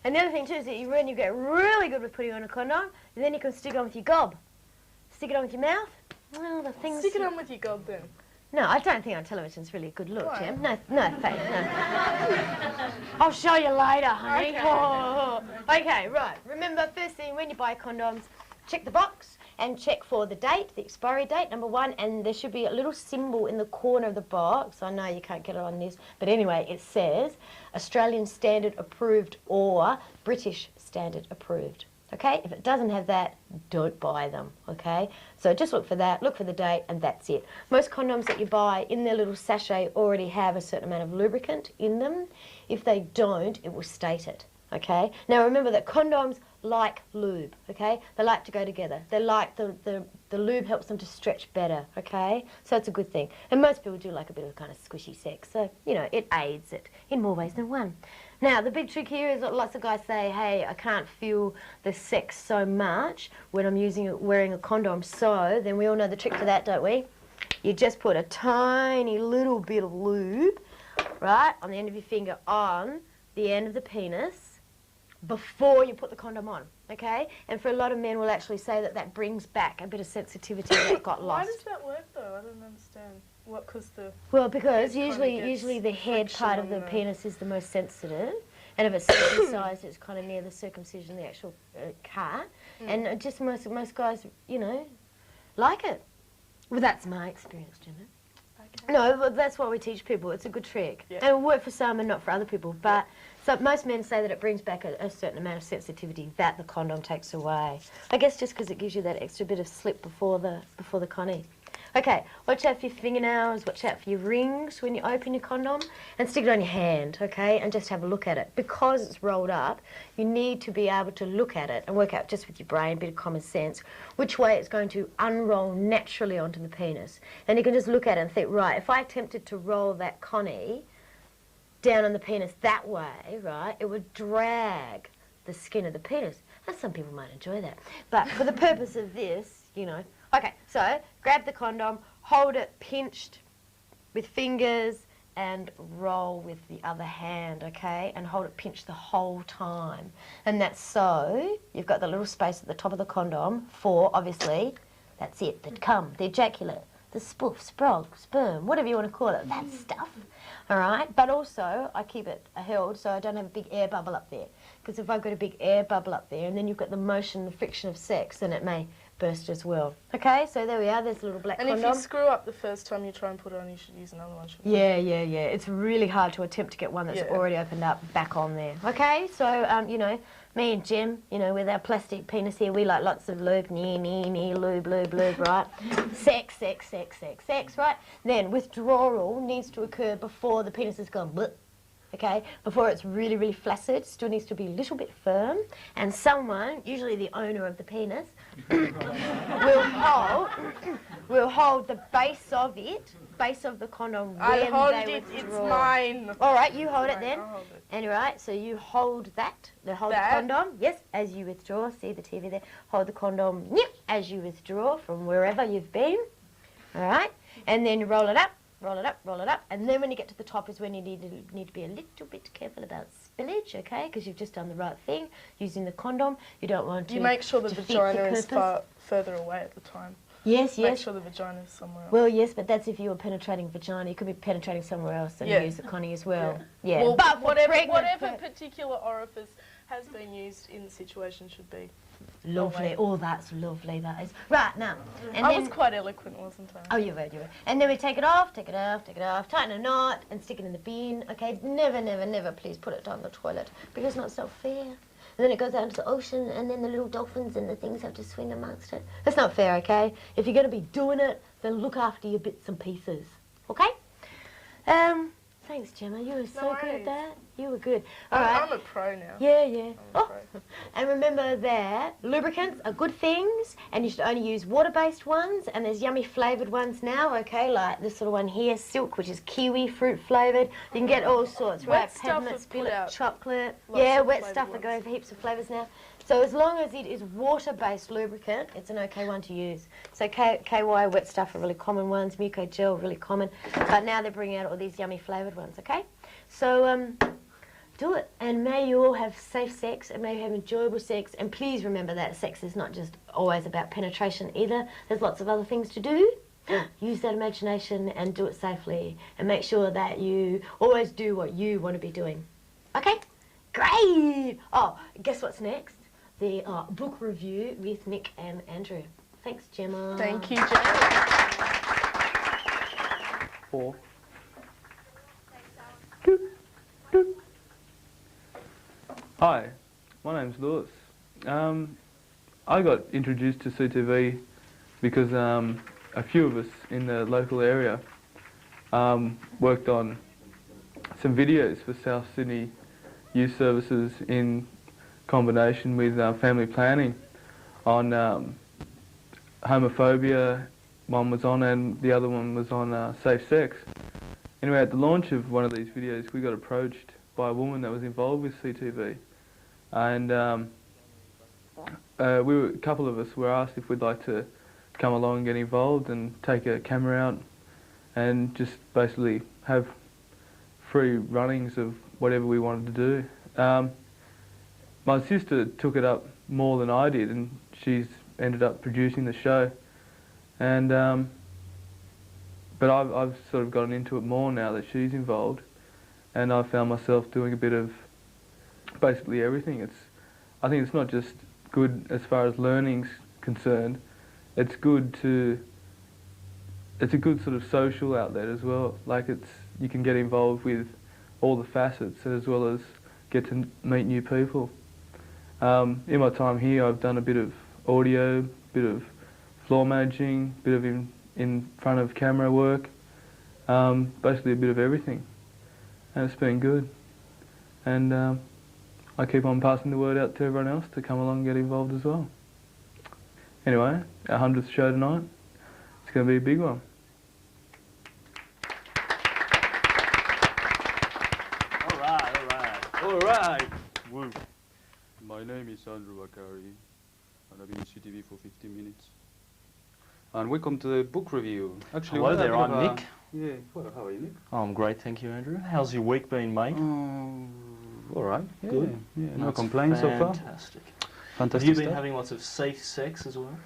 And the other thing too is that when you get really good with putting on a condom, then you can stick it on with your gob. Stick it on with your mouth. Well, the things. Stick it on with your gob then. No, I don't think on television's really a good look, Jim. No, thanks, no. I'll show you later, honey. Okay. Oh. Okay, right. Remember, first thing, when you buy condoms, check the box and check for the date, the expiry date, number one, and there should be a little symbol in the corner of the box. I know you can't get it on this, but anyway, it says Australian Standard Approved or British Standard Approved. Okay, if it doesn't have that, don't buy them, okay? So just look for that, look for the date, and that's it. Most condoms that you buy in their little sachet already have a certain amount of lubricant in them. If they don't, it will state it, okay? Now remember that condoms like lube, okay? They like to go together. They like the lube helps them to stretch better, okay? So it's a good thing. And most people do like a bit of kind of squishy sex, so, you know, it aids it in more ways than one. Now, the big trick here is that lots of guys say, hey, I can't feel the sex so much when I'm wearing a condom. So, then we all know the trick to that, don't we? You just put a tiny little bit of lube, right, on the end of your finger on the end of the penis before you put the condom on, okay? And for a lot of men will actually say that that brings back a bit of sensitivity that got lost. Why does that work though? I don't understand. What, well, because usually the head part of the penis is the most sensitive, and if it's circumcised, it's kind of near the circumcision, the actual cut, and just most guys, you know, like it. Well, that's my experience, Jimmy. Okay. No, but that's what we teach people. It's a good trick, and it will work for some and not for other people. But so most men say that it brings back a certain amount of sensitivity that the condom takes away. I guess just because it gives you that extra bit of slip before the connie. Okay, watch out for your fingernails, watch out for your rings when you open your condom, and stick it on your hand, okay, and just have a look at it. Because it's rolled up, you need to be able to look at it and work out just with your brain, a bit of common sense, which way it's going to unroll naturally onto the penis. And you can just look at it and think, right, if I attempted to roll that connie down on the penis that way, right, it would drag the skin of the penis. And some people might enjoy that. But for the purpose of this, you know, okay, so grab the condom, hold it pinched with fingers and roll with the other hand, okay? And hold it pinched the whole time. And that's so you've got the little space at the top of the condom for, obviously, that's it, the cum, the ejaculate, the spoof, sprog, sperm, whatever you want to call it, that stuff, all right? But also, I keep it held so I don't have a big air bubble up there. Because if I've got a big air bubble up there and then you've got the motion, the friction of sex, then it may burst as well. Okay, so there we are, there's a little black condom. And if you screw up the first time you try and put it on, you should use another one, shouldn't you? Yeah. It's really hard to attempt to get one that's already opened up back on there. Okay, so, you know, me and Jim, you know, with our plastic penis here, we like lots of lube, lube, right? Sex, right? Then withdrawal needs to occur before the penis has gone bleh. Okay, before it's really, really flaccid, still needs to be a little bit firm, and someone, usually the owner of the penis, will hold the base of the condom when I'll hold they it, withdraw. it's mine. All right, you hold it then. I'll hold it. And right, so you hold the condom, yes, as you withdraw. See the TV there? Hold the condom, yep, as you withdraw from wherever you've been. All right, and then roll it up. Roll it up, and then when you get to the top is when you need to be a little bit careful about spillage, okay? Because you've just done the right thing, using the condom. You don't want to. You make sure the vagina is far further away at the time. Yes. Make sure the vagina is somewhere else. Well, yes, but that's if you were penetrating vagina. You could be penetrating somewhere else and use the connie as well. Yeah. Well, but whatever particular orifice has been used in the situation should be. Lovely. Oh, that's lovely, that is. Right, now. And I was quite eloquent, wasn't I? Oh, you were. And then we take it off, tighten a knot, and stick it in the bin, okay? Never, please put it down the toilet, because it's not so fair. And then it goes out into the ocean, and then the little dolphins and the things have to swim amongst it. That's not fair, okay? If you're going to be doing it, then look after your bits and pieces, okay? So thanks, Gemma. You were so No good at worries. that. You were good. All right. I'm a pro now. Yeah, yeah. I'm a Oh, and remember that lubricants are good things, and you should only use water-based ones, and there's yummy flavoured ones now, okay, like this sort of one here, Silk, which is kiwi fruit flavoured. You can get all sorts, Wet right? stuff Peppermint, have put spinach, out chocolate. lots Yeah, of wet flavoured stuff that ones. go for heaps of flavours now. So as long as it is water-based lubricant, it's an okay one to use. So KY wet stuff are really common ones, Muco gel really common, but now they're bringing out all these yummy flavoured ones, okay? So do it, and may you all have safe sex, and may you have enjoyable sex, and please remember that sex is not just always about penetration either. There's lots of other things to do. Use that imagination and do it safely, and make sure that you always do what you want to be doing. Okay? Great! Oh, guess what's next? The book review with Nick and Andrew. Thanks, Gemma. Thank you, Gemma. 4. Hi, my name's Lewis. I got introduced to CTV because a few of us in the local area worked on some videos for South Sydney Youth Services in combination with family planning on homophobia. One was on, and the other one was on safe sex. Anyway, at the launch of one of these videos, we got approached by a woman that was involved with CTV, and a couple of us were asked if we'd like to come along and get involved and take a camera out and just basically have free runnings of whatever we wanted to do. My sister took it up more than I did, and she's ended up producing the show. And but I've sort of gotten into it more now that she's involved, and I've found myself doing a bit of basically everything. I think it's not just good as far as learning's concerned. It's a good sort of social outlet as well. Like you can get involved with all the facets as well as get to meet new people. In my time here, I've done a bit of audio, bit of floor managing, bit of in front of camera work, basically a bit of everything, and it's been good. And I keep on passing the word out to everyone else to come along and get involved as well. Anyway, our 100th show tonight, it's going to be a big one. All right. Woo. My name is Andrew Wakari, and I've been in CTV for 15 minutes. And welcome to the book review. Actually, hello there, I'm Nick. Yeah, well, how are you, Nick? Oh, I'm great, thank you, Andrew. How's your week been, mate? All right, Good. Yeah, no That's complaints so far. Fantastic. Fantastic Have you been stuff. having lots of safe sex as well?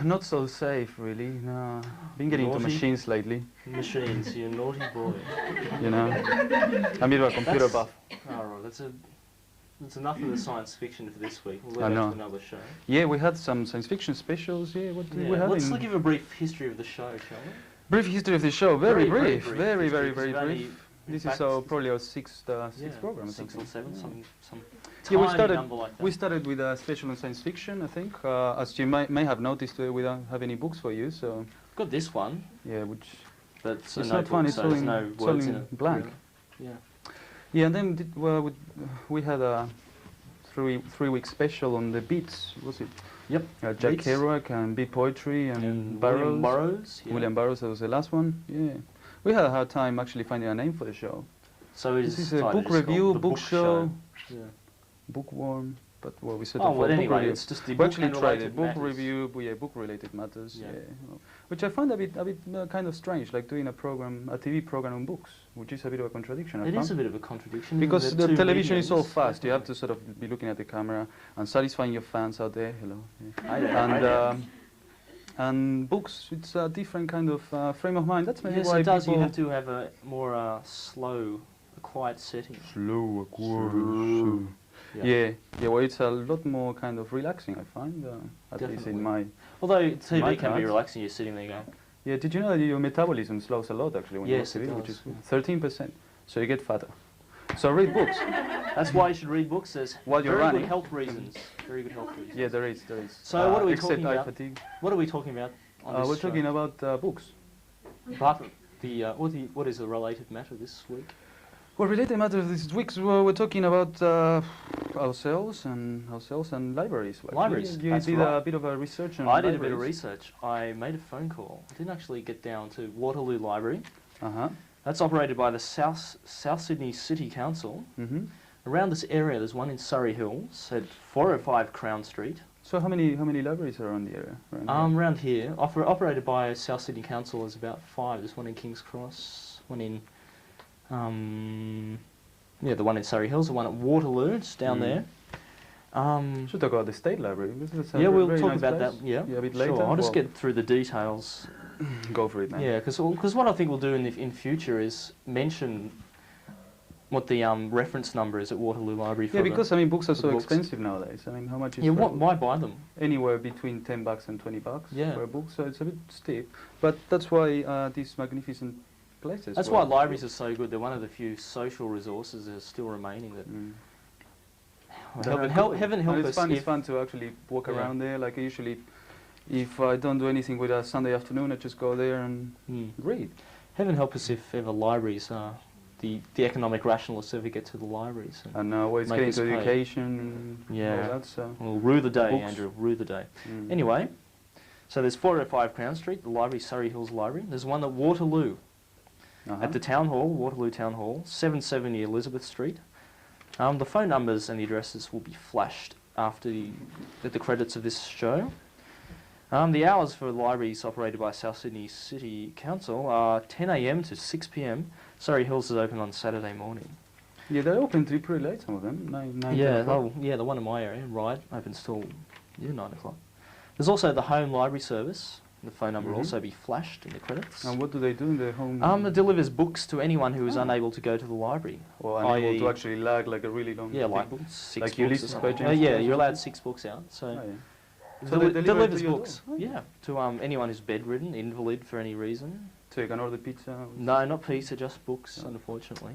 Not so safe, really. No, been getting into Naughty? machines lately. Machines, you're a naughty boy. You know, I'm a bit of a computer buff. All right, that's enough of the science fiction for this week. We'll I go know. back to another show. Yeah, we had some science fiction specials. Yeah, what did we have? Let's give a brief history of the show, shall we? Brief history of the show. Very brief. Very history, brief. because only, This in is fact, probably our sixth program. 6 or 7, some Yeah, tiny number like that. we started with a special on science fiction, I think. As you may have noticed, we don't have any books for you, so... Got this one. Yeah, which... That's it's a not fun, notebook, it's so all there's in, no it's all words in in it. blank. Yeah. Yeah, and then we had a three-week special on the beats, was it? Yep. Jack Beats. Kerouac and beat poetry and William Burroughs. Yeah. William Burroughs, that was the last one. Yeah. We had a hard time actually finding a name for the show. So it This is is a book review, the book show, Yeah. bookworm, but well, we said Oh, well, book anyway, review. it's just the we book actually and tried related it. Book matters. review, book-related matters. Yeah. Yeah. Which I find a bit kind of strange, like doing a TV program on books, which is a bit of a contradiction. It is a bit of a contradiction. Because They're the two television is so mediums. fast. You have to sort of be looking at the camera and satisfying your fans out there. Hello. Yeah. Hi there. And books, it's a different kind of frame of mind. That's maybe Yes, why it does. You people have to have a more slow, a quiet setting. slow. Yeah. Yeah. Well, it's a lot more kind of relaxing, I find. At least Definitely. in my. Although my TV can be cards. relaxing, you're sitting there going, Yeah. Did you know that your metabolism slows a lot actually when Yes, you it watch TV, which does. is 13%. So you get fatter. So read books. that's why you should read books. There's While you're very running. good health reasons. Very good health reasons. Yeah, there is. So what are we except talking eye about? fatigue. What are we talking about on this We're show? talking about books. Apart from, what is the related matter this week? Well, related matter this week, we're talking about ourselves and libraries. Actually. Libraries. You did a bit of a research on I did a libraries. bit of research. I made a phone call. I didn't actually get down to Waterloo Library. That's operated by the South Sydney City Council. Around this area, there's one in Surrey Hills at 405 Crown Street. So how many libraries are around the area? Around here, operated by South Sydney Council, is about 5. There's one in King's Cross, one in the one in Surrey Hills, the one at Waterloo, it's down there. Should talk about the State Library. Yeah, we'll talk about that. Yeah, a bit later. Sure. I'll just get through the details. Go for it, man. Yeah, because what I think we'll do in future is mention what the reference number is at Waterloo Library. For because I mean books are so expensive nowadays. I mean, how much is? Yeah, why buy them? Anywhere between $10 and $20 for a book, so it's a bit steep. But that's why these magnificent places. That's why libraries are so good. They're one of the few social resources that are still remaining. That heaven help us. It's fun to actually walk around there. Like usually, if I don't do anything with a Sunday afternoon, I just go there and read. Heaven help us if ever libraries are. The economic rationalists ever get to the libraries. And now it's getting to education. Yeah. That's, we'll rue the day, books. Andrew. Rue the day. Anyway, so there's 405 Crown Street, the library, Surrey Hills Library. There's one at Waterloo, at the Town Hall, Waterloo Town Hall, 770 Elizabeth Street. The phone numbers and the addresses will be flashed after the credits of this show. The hours for libraries operated by South Sydney City Council are 10 a.m. to 6 p.m. Surrey Hills is open on Saturday morning. Yeah, they open pretty late, some of them. 9 yeah, the one in my area, right, opens till 9 o'clock. There's also the home library service. The phone number will also be flashed in the credits. And what do they do in the home? It delivers books to anyone who is unable to go to the library. Or unable to actually lug like a really long like book. 6 like books. you list per James yeah, you're allowed 6 books out. So, so they delivers to books. Yeah, to anyone who's bedridden, invalid for any reason. So you can order pizza? No, not pizza, just books, unfortunately.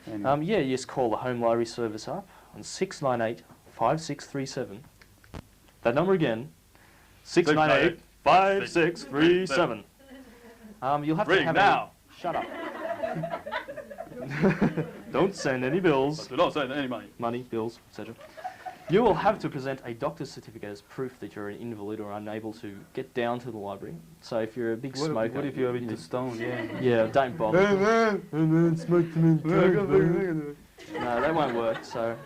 Yeah, you just call the home library service up on 698-5637. That number again, 698-5637. You'll have to have now. Shut up. Don't send any bills. Do not send any money. Money, bills, etc. You will have to present a doctor's certificate as proof that you're an invalid or unable to get down to the library. So if you're a big smoker... What if you're a bit stoned, Yeah, don't bother. Hey man, smoke to me. No, that won't work, so...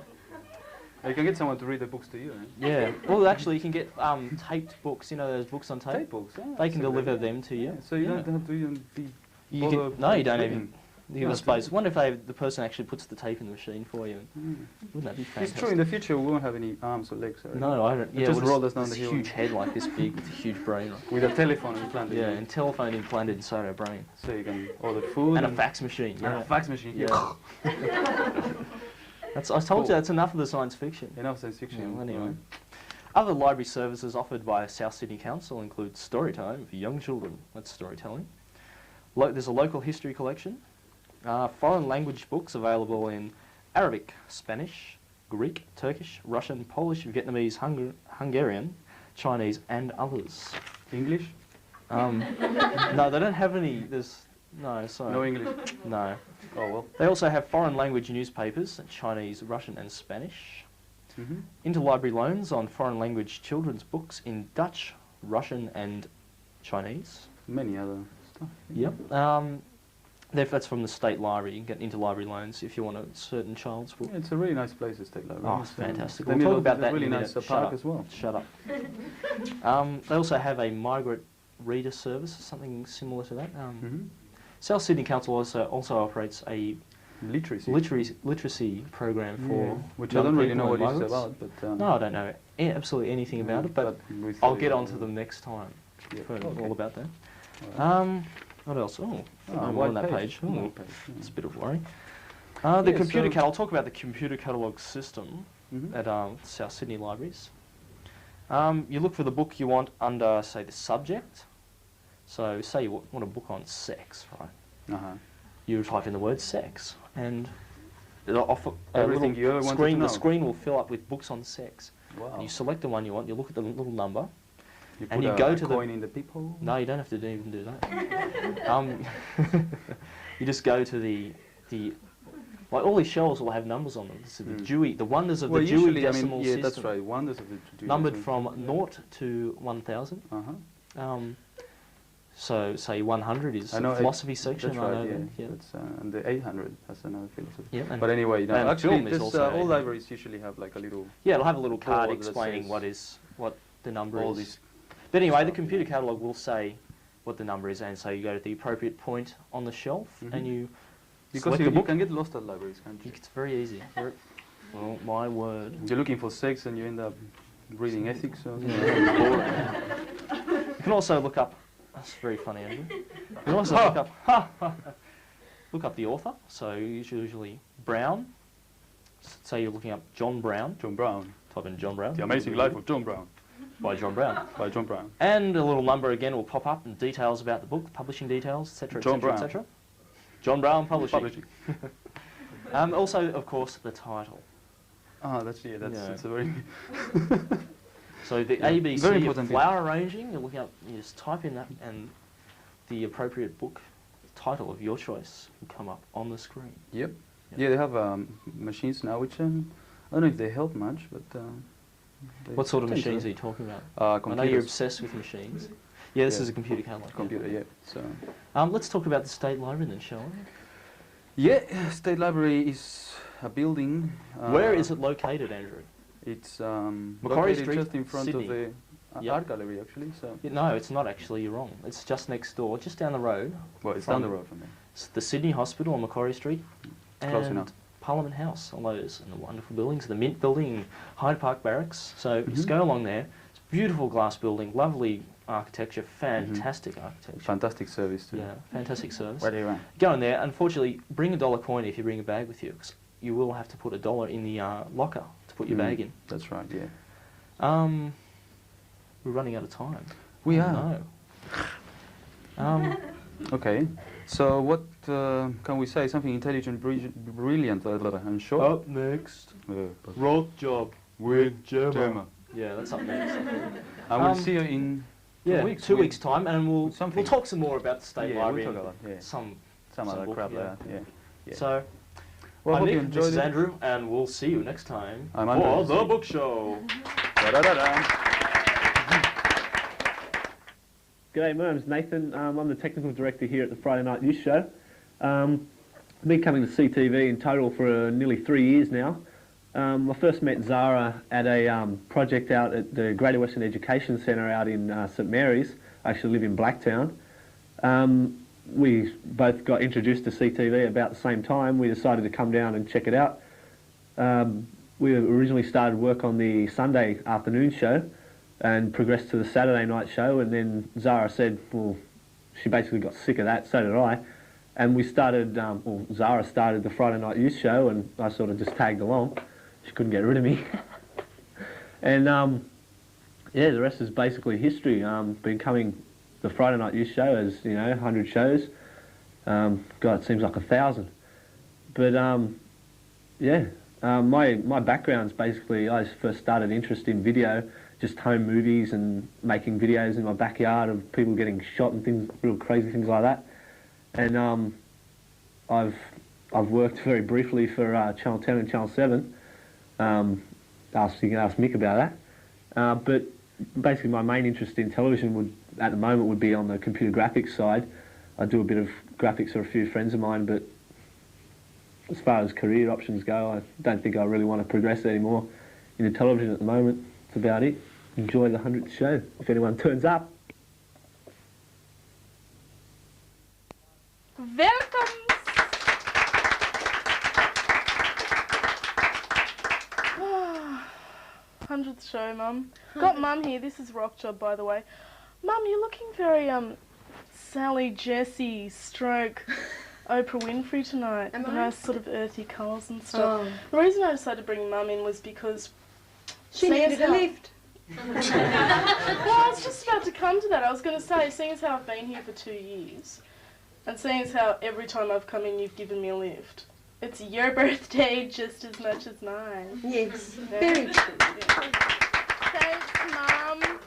You can get someone to read the books to you, eh? Yeah. Well, actually, you can get taped books, you know those books on tape? Tape books, yeah. They can deliver them to you. Yeah, so you don't have to even be... No, you don't even... You have space. Wonder if the person actually puts the tape in the machine for you. Wouldn't that be fantastic? It's true, in the future we won't have any arms or legs. No, I don't. Yeah, just roll us down the hill. Huge head like this big with a huge brain. With a telephone implanted. Yeah, and telephone implanted inside our brain. So you can order food. And a fax machine. And a fax machine. Yeah. I told you that's enough of the science fiction. Enough science fiction. Yeah, anyway. Other library services offered by South Sydney Council include story time for young children. That's storytelling. There's a local history collection. Foreign language books available in Arabic, Spanish, Greek, Turkish, Russian, Polish, Vietnamese, Hungarian, Chinese, and others. English? No, they don't have any. No, sorry. No English? No. Oh, well. They also have foreign language newspapers, Chinese, Russian, and Spanish. Interlibrary loans on foreign language children's books in Dutch, Russian, and Chinese. Many other stuff. Yep. That's from the State Library. You can get interlibrary loans if you want a certain child's book. Yeah, it's a really nice place, the State Library. Oh, it's fantastic. We'll talk about that really in a nice minute. park as well. Shut up. They also have a migrant reader service, something similar to that. South Sydney Council also operates a literacy program for which I don't really know what it's about. But, no, I don't know absolutely anything about it, but I'll get onto them next time for all about that. What else? Oh, more on that page. It's a bit of worry. The computer catalog. I'll talk about the computer catalog system at South Sydney Libraries. You look for the book you want under, say, the subject. So, say you want a book on sex, right? You type in the word sex, and the screen will fill up with books on sex. Wow. And you select the one you want. You look at the little number. and you go to coin in the peephole? No, you don't have to even do that. You just go to the like all these shells will have numbers on them. So the Dewey, the wonders of the Dewey decimal system. That's right. Wonders of the Dewey numbered from 0 to 1000. So say 100 is the philosophy section. That's right. I know Yeah. That's, and the 800 has another philosophy. Yeah. But anyway, no, actually, all 800. libraries usually have like a little. Yeah, it'll have a little card explaining what the number is. But anyway, the computer catalogue will say what the number is, and so you go to the appropriate point on the shelf, and you because you can get lost at libraries, can't you? It's very easy. Well, my word. You're looking for sex, and you end up reading ethics. Or You can also look up. That's very funny, Andrew. You can also look up the author. So usually Brown. Say you're looking up John Brown. John Brown. Type in John Brown. The Amazing Life of John Brown. By John Brown. By John Brown. And a little number again will pop up and details about the book, publishing details, etc., etc., etc. John Brown Publishing. Also, of course, the title. That's a very. So the ABC of flower arranging, you're looking up, you just type in that, and the appropriate book title of your choice will come up on the screen. Yep. Yeah, they have machines now, which I don't know if they help much, but. What sort of machines are you talking about? I know you're obsessed with machines. Yeah, this is a computer catalogue. Computer, yeah. So. Let's talk about the State Library then, shall we? Yeah, State Library is a building. Where is it located, Andrew? It's Macquarie Street, just in front Sydney. of the art gallery, actually. So. Yeah, no, it's not actually. You're wrong. It's just next door, just down the road. Well, it's down the road from there. It's the Sydney Hospital on Macquarie Street. Close enough. Parliament House, all those, and the wonderful buildings, the Mint Building, Hyde Park Barracks. So just go along there. It's a beautiful glass building, lovely architecture, fantastic architecture. Fantastic service too. Yeah, fantastic service. Where do you run? Go in there. Unfortunately, bring $1 coin if you bring a bag with you, because you will have to put $1 in the locker to put your bag in. That's right. Yeah. We're running out of time. We are. No. Okay. So what can we say? Something intelligent, brilliant, and short? Up next, road job with Gemma. Yeah, that's up next. I will see you in 2 weeks. 2 weeks' time, and we'll talk some more about the State Library. We'll talk about some other crap like that. Yeah. So, well, I'm Nick, this is Andrew, and we'll see you next time for The Book Show. G'day, my name's Nathan. I'm the technical director here at the Friday Night News Show. I've been coming to CTV in total for nearly 3 years now. I first met Zara at a project out at the Greater Western Education Centre out in St Mary's. I actually live in Blacktown. We both got introduced to CTV about the same time. We decided to come down and check it out. We originally started work on the Sunday afternoon show and progressed to the Saturday night show, and then Zara said, well, she basically got sick of that, so did I, and we started, Zara started the Friday Night Youth Show, and I sort of just tagged along. She couldn't get rid of me. And yeah, the rest is basically history. Been coming the Friday Night Youth Show as, 100 shows. God, it seems like 1,000. But yeah, my background's basically, I first started interest in video, just home movies and making videos in my backyard of people getting shot and things, real crazy things like that. And I've worked very briefly for Channel 10 and Channel 7. You can ask Mick about that. But basically my main interest in television at the moment would be on the computer graphics side. I do a bit of graphics for a few friends of mine, but as far as career options go, I don't think I really want to progress anymore into television at the moment. That's about it. Enjoy the 100th show, if anyone turns up. Welcome! Hundredth show, Mum. Got Mum here. This is Rock Job, by the way. Mum, you're looking very Sally Jessy stroke Oprah Winfrey tonight. Am I? Nice sort of earthy colours and stuff. The reason I decided to bring Mum in was because she needed a lift. Well, I was just about to come to that. I was going to say, seeing as how I've been here for 2 years, and seeing as how every time I've come in you've given me a lift, it's your birthday just as much as mine. Yes, Yeah. very true. Thanks, Mum.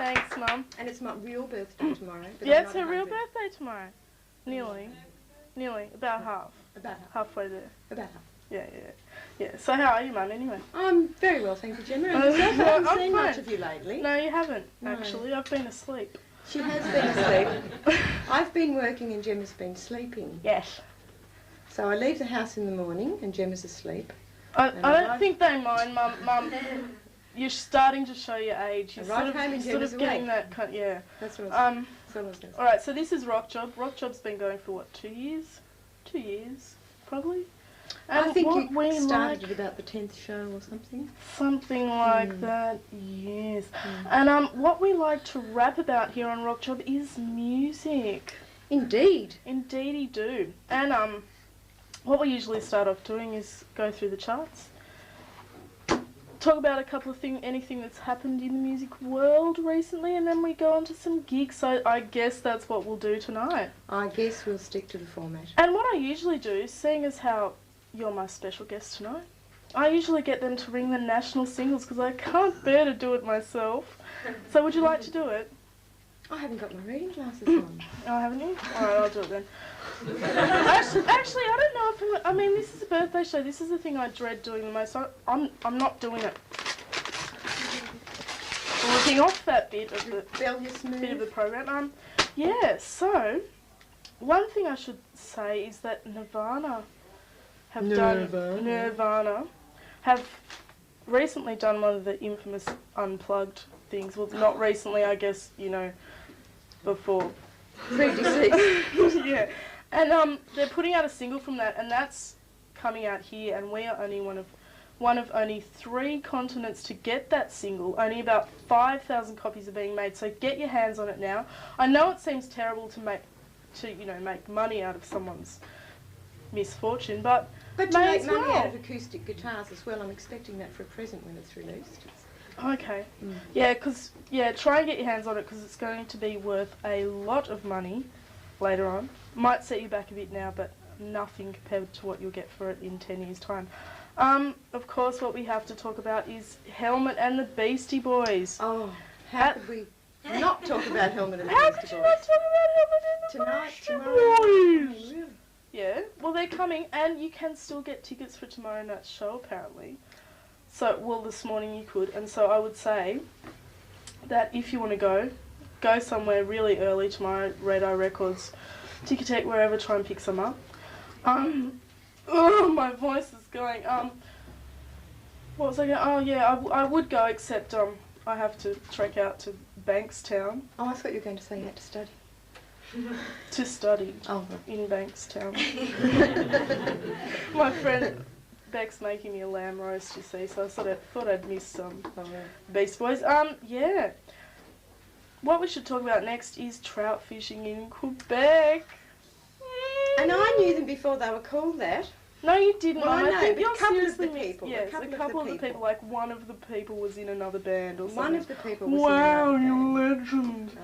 Thanks, Mum. And it's my real birthday tomorrow. But Yeah, I'm it's not her real 100. birthday tomorrow. Nearly. About half. About half. Halfway there. About half. Yeah. So how are you, Mum, anyway? I'm very well, thank you, Gemma. And yourself? I haven't seen much of you lately. No, you haven't, No. actually. I've been asleep. She has been asleep. I've been working and Gemma's been sleeping. Yes. So I leave the house in the morning and Gemma's asleep. I don't think they mind, Mum. You're starting to show your age. You're Right home and sort Gemma's of getting awake. that kind. Yeah. That's what I was saying. All right. So this is Rock Job. Rock Job's been going for what? 2 years? 2 years, probably. And I think what you we started like, at about the 10th show or something. something like that. Yes. And what we like to rap about here on Rock Job is music. Indeed. Indeedy do. And what we usually start off doing is go through the charts, talk about a couple of anything that's happened in the music world recently, and then we go on to some gigs. So I guess that's what we'll do tonight. I guess we'll stick to the format. And what I usually do, seeing as how you're my special guest tonight, I usually get them to ring the national singles because I can't bear to do it myself. So would you like to do it? I haven't got my reading glasses on. Oh, haven't you? Alright, I'll do it then. actually, I don't know if I mean, this is a birthday show. This is the thing I dread doing the most. I'm not doing it. Looking off that bit of the program. Yeah. So, one thing I should say is that Nirvana have recently done one of the infamous unplugged things. Well, not recently, I guess. Before. Pre-deceased. Yeah. And they're putting out a single from that, and that's coming out here, and we are only one of only 3 continents to get that single. Only about 5,000 copies are being made, so get your hands on it now. I know it seems terrible to make money out of someone's misfortune, but to make money well. out of acoustic guitars as well, I'm expecting that for a present when it's released. Okay. Yeah, try and get your hands on it because it's going to be worth a lot of money later on. Might set you back a bit now, but nothing compared to what you'll get for it in 10 years' time. Of course, what we have to talk about is Helmet and the Beastie Boys. Oh, how could we not talk about Helmet and the How Beastie could you Boys? not talk about Helmet and the Beastie Boys? Really? Yeah, well, they're coming, and you can still get tickets for tomorrow night's show, apparently. So, well, this morning you could, and so I would say that if you want to go somewhere really early tomorrow, Radar Records, Ticketek, wherever, try and pick some up. Oh, my voice is going, what was I going? Oh, yeah, I would go, except, I have to trek out to Bankstown. Oh, I thought you were going to say you had to study. To study in Bankstown. My friend Beck's making me a lamb roast, you see, so I thought I'd miss some Beast Boys. Yeah. What we should talk about next is trout fishing in Quebec. And I knew them before they were called that. No, you didn't. Well, I know, think but you're a couple of seriously the people. Yes, a couple of the people. Like one of the people was in another band or something. One of the people was wow, in another you band. legend.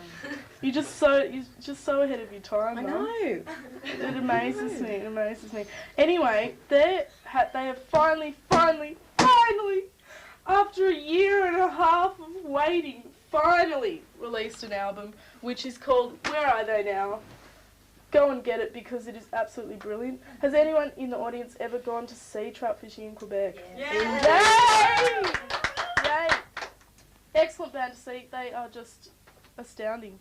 You're just so ahead of your time. I Mum. know. It amazes me. It amazes me. Anyway, they have finally, after 1.5 years of waiting, finally released an album, which is called Where Are They Now? Go and get it because it is absolutely brilliant. Has anyone in the audience ever gone to see trout fishing in Quebec? Yay! Yay! Excellent band to see. They are just astounding.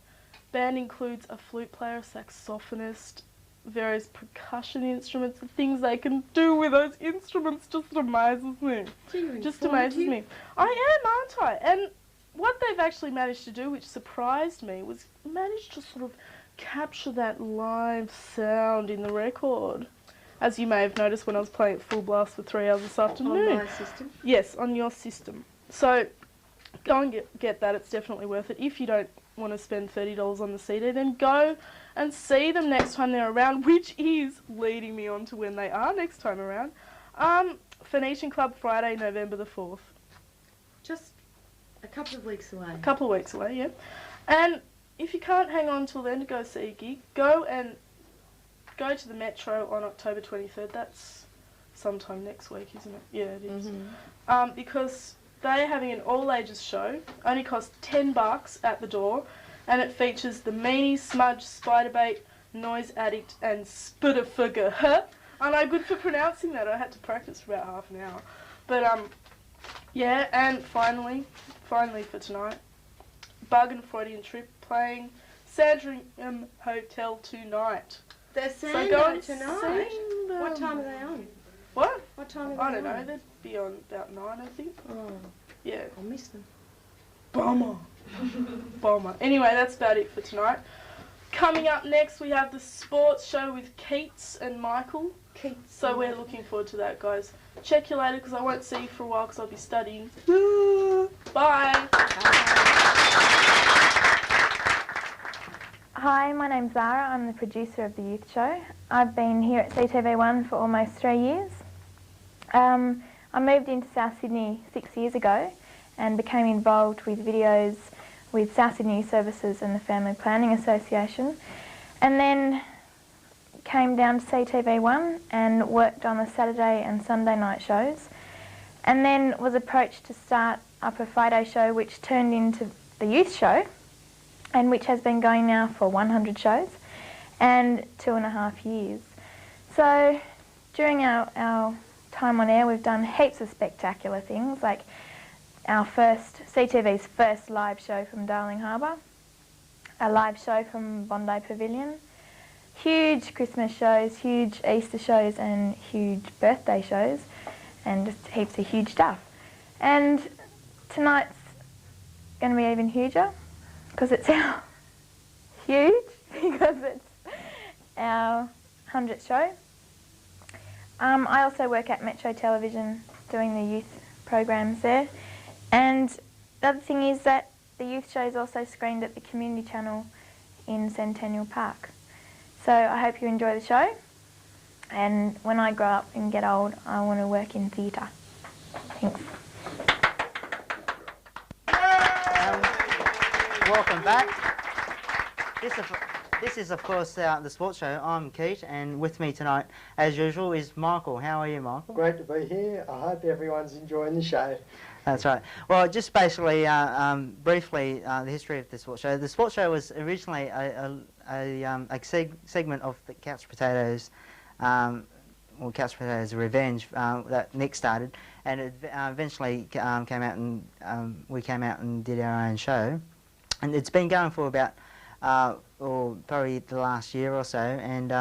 Band includes a flute player, a saxophonist, various percussion instruments. The things they can do with those instruments just amazes me. Just amazes me. I am, aren't I? And what they've actually managed to do, which surprised me, was manage to sort of capture that live sound in the record. As you may have noticed when I was playing at full blast for 3 hours this afternoon. On my system? Yes, on your system. So go and get that. It's definitely worth it. If you don't want to spend $30 on the CD, then go and see them next time they're around, which is leading me on to when they are next time around. Phoenician Club, Friday, November the 4th. Just a couple of weeks away. A couple of weeks away, yeah. And if you can't hang on till then to go see a gig, go to the Metro on October 23rd. That's sometime next week, isn't it? Yeah, it is. Mm-hmm. Because they're having an all-ages show. Only costs $10 at the door, and it features the meanie, smudge, spiderbait, noise addict, and spitterfigger. Aren't I good for pronouncing that? I had to practice for about half an hour. But yeah, and finally for tonight, Bug and Freudian Trip playing Sandringham Hotel tonight. They're So saying go that and tonight. see them. What time are they on? What? What time are they I don't know. on? They'd be on about 9, I think. Oh, Yeah. I'll miss them. Bomber. Bomber. Anyway, that's about it for tonight. Coming up next, we have the sports show with Keats and Michael. Keats. So we're looking forward to that, guys. Check you later, because I won't see you for a while, because I'll be studying. Bye. Hi, my name's Zara. I'm the producer of the youth show. I've been here at CTV1 for almost 3 years. I moved into South Sydney 6 years ago and became involved with videos with South Sydney Youth Services and the Family Planning Association, and then came down to CTV1 and worked on the Saturday and Sunday night shows, and then was approached to start up a Friday show which turned into the youth show, and which has been going now for 100 shows and 2.5 years. So during our time on air, we've done heaps of spectacular things, like our CTV's first live show from Darling Harbour, a live show from Bondi Pavilion, huge Christmas shows, huge Easter shows and huge birthday shows, and just heaps of huge stuff. And tonight's going to be even huger, because it's our because it's our 100th show. I also work at Metro Television doing the youth programs there, and the other thing is that the youth show is also screened at the Community Channel in Centennial Park. So I hope you enjoy the show, and when I grow up and get old, I want to work in theatre. Thanks. Welcome back. This is of course the sports show. I'm Keith, and with me tonight, as usual, is Michael. How are you, Michael? Great to be here. I hope everyone's enjoying the show. That's right. Well, just basically, briefly, the history of the sports show. The sports show was originally a segment of the Couch Potatoes, or Couch Potatoes Revenge, that Nick started, and it eventually came out and we came out and did our own show. And it's been going for about, or probably the last year or so, and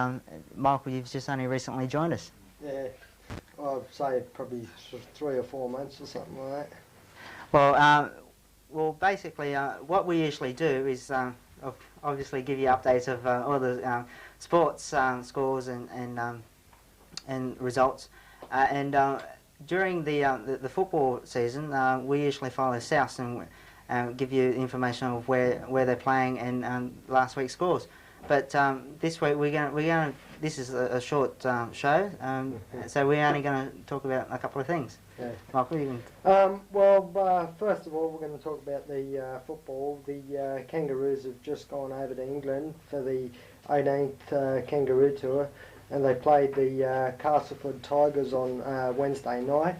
Michael, you've just only recently joined us. Yeah, I'd say probably 3 or 4 months or something like that. Well, basically, what we usually do is obviously give you updates of all the sports scores and results, and during the football season, we usually follow South and give you information of where they're playing and last week's scores. But this week this is a short show, so we're only going to talk about a couple of things. Yeah. Michael, you can... First of all, we're going to talk about the football. The Kangaroos have just gone over to England for the 18th Kangaroo Tour, and they played the Castleford Tigers on Wednesday night.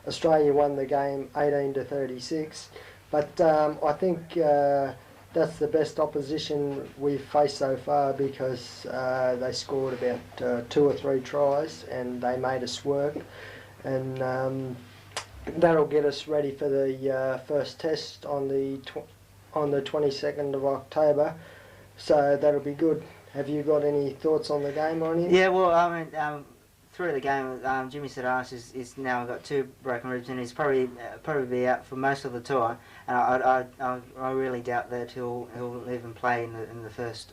Australia won the game 18-36, but I think that's the best opposition we've faced so far, because they scored about 2 or 3 tries and they made us work, and that'll get us ready for the first test on the 22nd of October, so that'll be good. Have you got any thoughts on the game or anything? Yeah, well, I mean, through the game, Jimmy Sedaris is now got 2 broken ribs, and he's probably be out for most of the tour. And I really doubt that he'll even play in the first,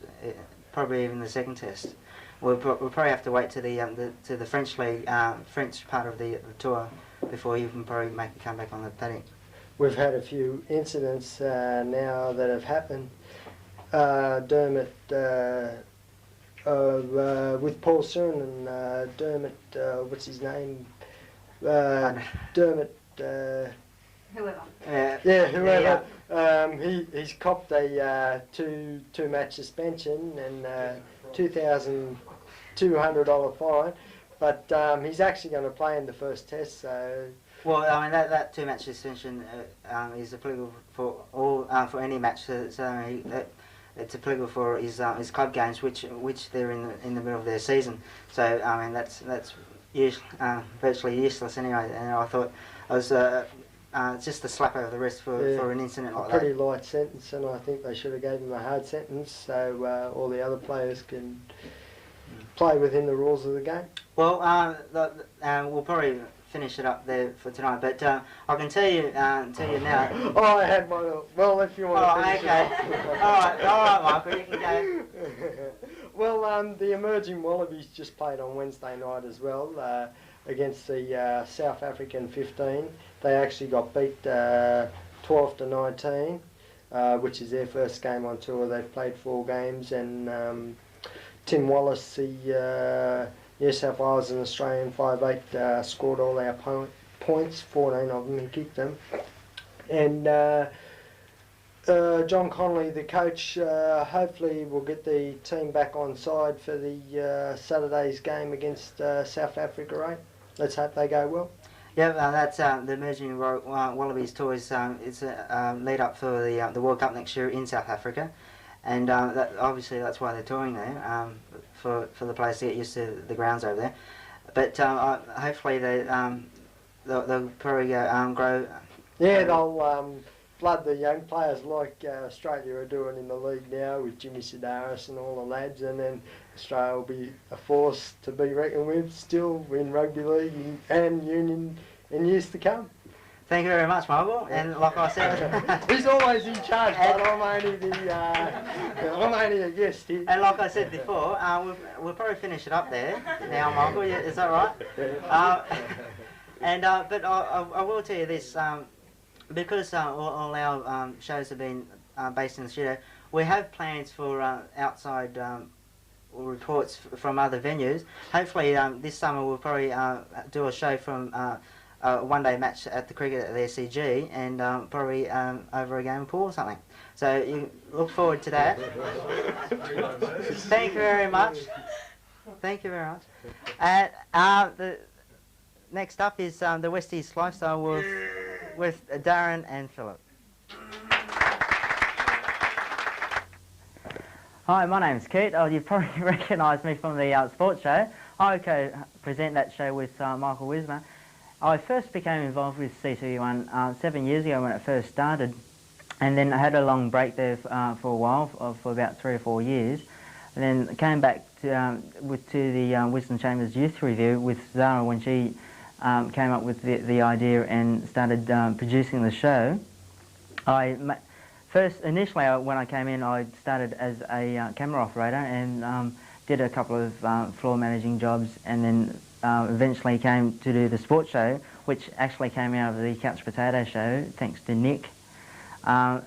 probably even the second test. We'll probably have to wait to the French league, French part of the tour before he can probably make a comeback on the paddock. We've had a few incidents now that have happened. Dermot. With Paul Soon and Dermot, what's his name? Dermot. Whoever. Yeah, whoever. Yeah. He's copped a two match suspension and $2,200 fine, but he's actually going to play in the first test. So Well, I mean that two-match suspension is applicable for all for any match. It's applicable for his club games, which they're in the middle of their season. So I mean that's virtually useless anyway. And I thought it was just a slap over the wrist for an incident like that. A pretty light sentence, and I think they should have gave him a hard sentence so all the other players can play within the rules of the game. Well, we'll probably finish it up there for tonight, but I can tell you now. Oh, I had my. Well, if you want to finish okay. it all right, Michael, you can go. Well, the Emerging Wallabies just played on Wednesday night as well against the South African 15. They actually got beat 12-19, which is their first game on tour. They've played 4 games, and Tim Wallace, the New South Wales and Australian 5'8", scored all our points, 14 of them, he kicked them. And John Connolly, the coach, hopefully will get the team back on side for the Saturday's game against South Africa, right? Let's hope they go well. Yeah, that's the Emerging Wallabies tour is lead up for the World Cup next year in South Africa. And obviously that's why they're touring there, for the players to get used to the grounds over there. But hopefully they'll probably grow. Yeah, they'll flood the young players like Australia are doing in the league now with Jimmy Sidaris and all the lads, and then Australia will be a force to be reckoned with still in rugby league and union in years to come. Thank you very much, Michael. And like I said, he's always in charge, but I'm only a guest here. And like I said before, we'll probably finish it up there now, Michael. Yeah, is that right? But I will tell you this, because all our shows have been based in the studio, we have plans for outside reports from other venues. Hopefully, this summer we'll probably do a show from. One-day match at the cricket at the SCG, and probably over a game of pool or something. So you look forward to that. Thank you very much. Thank you very much. The next up is the West East Lifestyle with Darren and Philip. Hi, my name's Keith. You probably recognise me from the sports show. I present that show with Michael Wismer. I first became involved with CTV1 7 years ago when it first started, and then I had a long break there for a while, for about 3 or 4 years, and then came back to the Wisdom Chambers Youth Review with Zara when she came up with the idea and started producing the show. Initially when I came in, I started as a camera operator and did a couple of floor managing jobs, and then eventually came to do the sports show, which actually came out of the Couch Potato show, thanks to Nick. Well,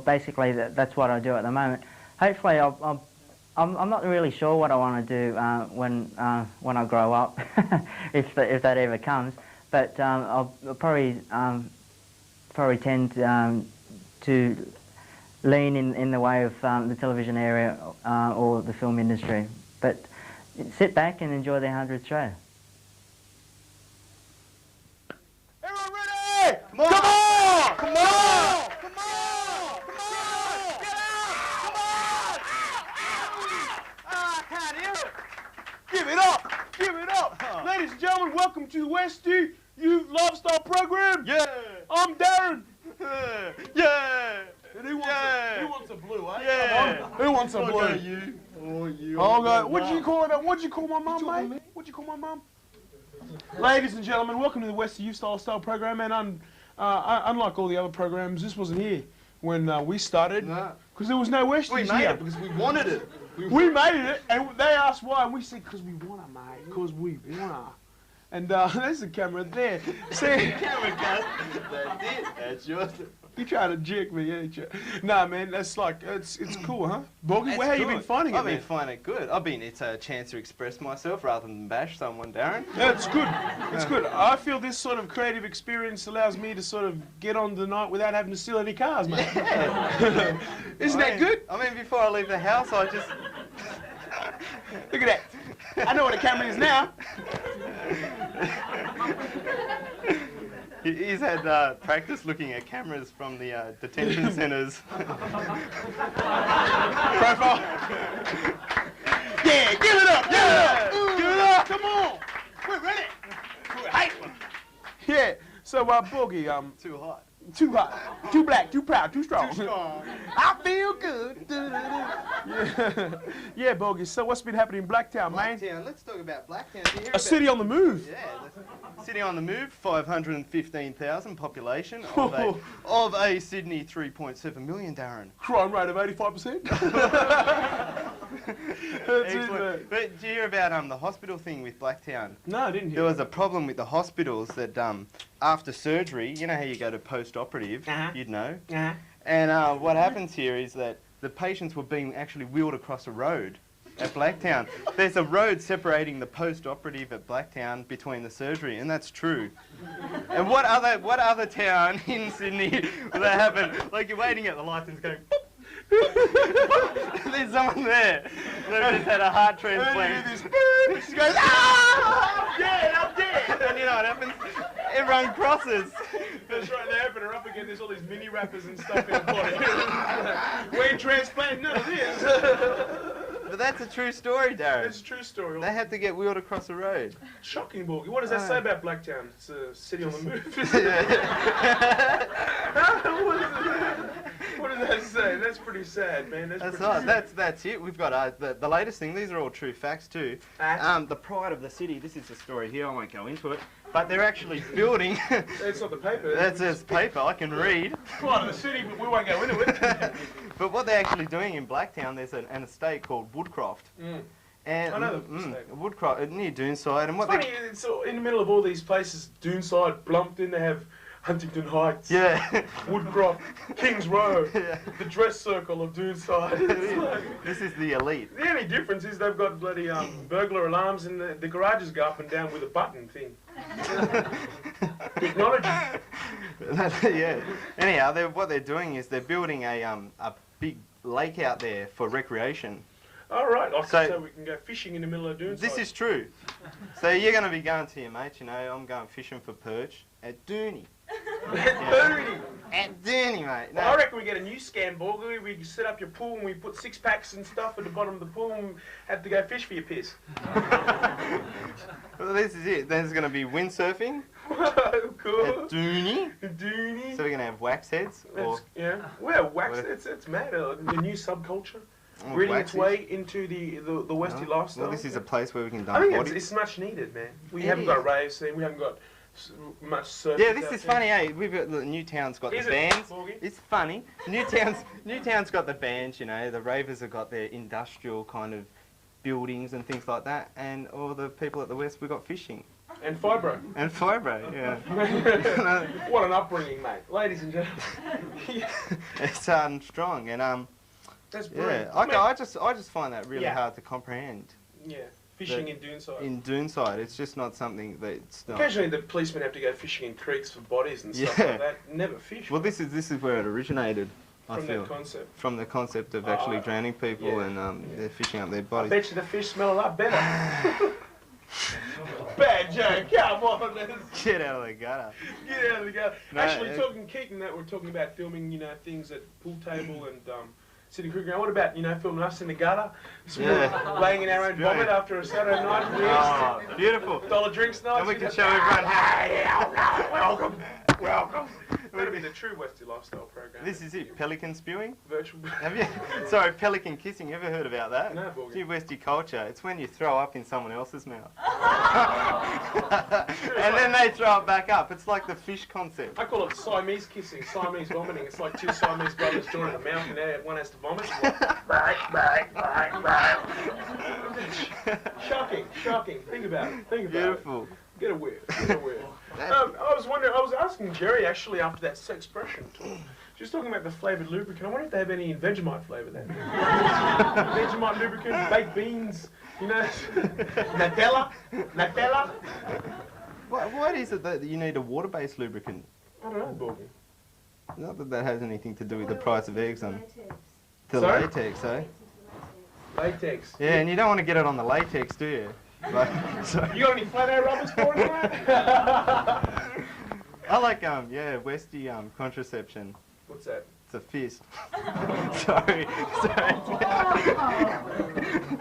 basically that's what I do at the moment. Hopefully, I'm not really sure what I want to do when I grow up, if that ever comes. But I'll probably tend to lean in the way of the television area or the film industry. But sit back and enjoy the 100th show. Everyone ready? Come on! Come on! Come on! Come on! Come on! Get out! Come on! I can't hear it. Give it up! Give it up! Ladies and gentlemen, welcome to the Westie Youth Lifestyle Program. Yeah! I'm Darren. Yeah! And who wants a blue, eh? Yeah! Who wants a blue? You. Oh, God. What'd you call my mum, mate? What'd you call my mum? Ladies and gentlemen, welcome to the Westie Youth Lifestyle Program. And unlike all the other programs, this wasn't here when we started. Because there was no Westies here. We made it because we wanted it. We made it, and they asked why, and we said, because we want to, mate. Because we want to. And there's the camera there. See? Camera, guys. That's it. That's yours. You trying to jick me, ain't you? Nah, man, that's like, it's cool, huh? Boggy, where have you been finding it, I've been finding it good. It's a chance to express myself rather than bash someone, Darren. Yeah, it's good. It's good. I feel this sort of creative experience allows me to sort of get on the night without having to steal any cars, mate. Yeah. Isn't that good? I mean, before I leave the house, I just... Look at that. I know what a camera is now. He's had practice looking at cameras from the detention centres. Profile. Yeah, give it up! Yeah! Give it up! Come on! We're ready! We're hyper! Yeah, so Boogie, too hot. Too hot, too black, too proud, too strong. Too strong. I feel good. Yeah, Boogie, so what's been happening in Blacktown, man? Blacktown, let's talk about Blacktown. A city on the move. Yeah, city on the move, 515,000 population of a Sydney 3.7 million, Darren. Crime rate of 85%. Excellent. But did you hear about the hospital thing with Blacktown? No, I didn't hear. There was a problem with the hospitals that after surgery, you know how you go to post-operative, you'd know. And what happens here is that the patients were being actually wheeled across a road at Blacktown. There's a road separating the post-operative at Blacktown between the surgery, and that's true. And what other town in Sydney will that happen? Like you're waiting at the lights and it's going. There's someone there that just had a heart transplant. She goes, ah! I'm dead, I'm dead! And you know what happens? Everyone crosses. That's right, they open her up again, there's all these mini wrappers and stuff in the body. We ain't transplanting none of this. But that's a true story, Darren. That's a true story. They had to get wheeled across the road. Shocking, Borgie. What does that say about Blacktown? It's a city on the move. What does that say? That's pretty sad, man. That's right. That's it. We've got the latest thing. These are all true facts too. The pride of the city. This is the story here. I won't go into it. But they're actually building. It's not the paper. That's just paper. I can read. Pride of the city, but we won't go into it. But what they're actually doing in Blacktown, there's an estate called Woodcroft. And I know the estate. Woodcroft near Doonside. And what it's funny, it's in the middle of all these places. Doonside, Blumpton. They have Huntington Heights, Woodcroft, Kings Row, the dress circle of Doonside. This is the elite. The only difference is they've got bloody burglar alarms and the garages go up and down with a button thing. Technology. Yeah. Anyhow, what they're doing is they're building a big lake out there for recreation. All right, so we can go fishing in the middle of Doonside. This is true. So you're going to be going to your mates, you know, I'm going fishing for perch at Dooney. At Dooney, mate. No. Well, I reckon we get a new scam, Borgie. We set up your pool and we put 6-packs and stuff at the bottom of the pool and have to go fish for your piss. Well, this is it. There's going to be windsurfing. Cool. At Dooney. Dooney. So we're going to have wax heads. Yeah. Well, wax heads, it's mad. The new subculture. Reading its way into the Westie lifestyle. Well, this is a place where we can dump I think bodies. it's much needed, man. We haven't got a rave scene. We haven't got much surfing. Yeah, this is funny, eh? We've got Newtown's got the bands. It's funny. Newtown's got the bands, you know. The ravers have got their industrial kind of buildings and things like that, and all the people at the West, we've got fishing. And fibro. And fibro, yeah. What an upbringing, mate. Ladies and gentlemen. It's strong, and that's brilliant. Yeah, I just find that really hard to comprehend. Yeah, fishing in Doonside. In Doonside, it's just not something that's not. Occasionally, the policemen have to go fishing in creeks for bodies and stuff like that. Never fish. Well, this is where it originated. I feel. That concept. From the concept of actually drowning people and they're fishing up their bodies. I bet you the fish smell a lot better. Bad joke, come on. Get out of the gutter. Get out of the gutter. No, actually, talking Keaton, that we're talking about filming, you know, things at pool table and sitting cricket ground. What about, you know, filming us in the gutter? Laying in our own vomit after a Saturday night. Oh, beautiful. $1 drinks night. And we can show everyone welcome. That'll be the true Westie lifestyle program. This is it. Pelican spewing? Virtual. Have you? Sorry, pelican kissing. Ever heard about that? No, Borgie. It's Westie culture. It's when you throw up in someone else's mouth. And then they throw it back up. It's like the fish concept. I call it Siamese kissing, Siamese vomiting. It's like two Siamese brothers joining a mouth and one has to vomit. Shocking. Think about it. Beautiful. Get aware. I was wondering, I was asking Jerry actually after that Sexpression talk. She was talking about the flavoured lubricant. I wonder if they have any Vegemite flavour then. Vegemite lubricant, baked beans, you know, Nutella. What is it that you need a water-based lubricant? I don't know, Borgie. Not that has anything to do with the price of eggs on the Sorry? latex, eh? Latex. Yeah, and you don't want to get it on the latex, do you? But, so You got any flat air rubbers for it, mate? I like yeah, Westie contraception. What's that? It's a fist. Sorry.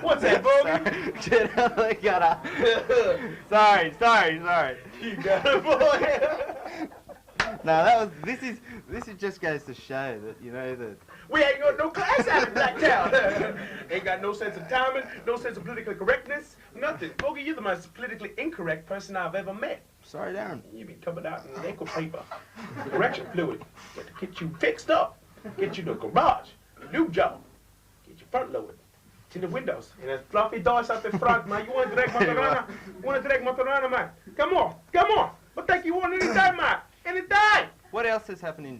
What's that, Boogie? Get out of the gutter. Sorry. You got it, boy. No, this is just goes to show that, you know, that We ain't got no class out of Blacktown. Ain't got no sense of timing, no sense of political correctness, nothing. Boogie, you're the most politically incorrect person I've ever met. Sorry, Darren. You be covered out in nickel paper, correction fluid. Got to get you fixed up, get you to the garage, a new job, get your front loaded, to the windows, and there's fluffy doors out the front, man. You want to drag Matarana? You want to drag Matarana, man? Come on. But take you on anytime, man. Anytime. What else has happened in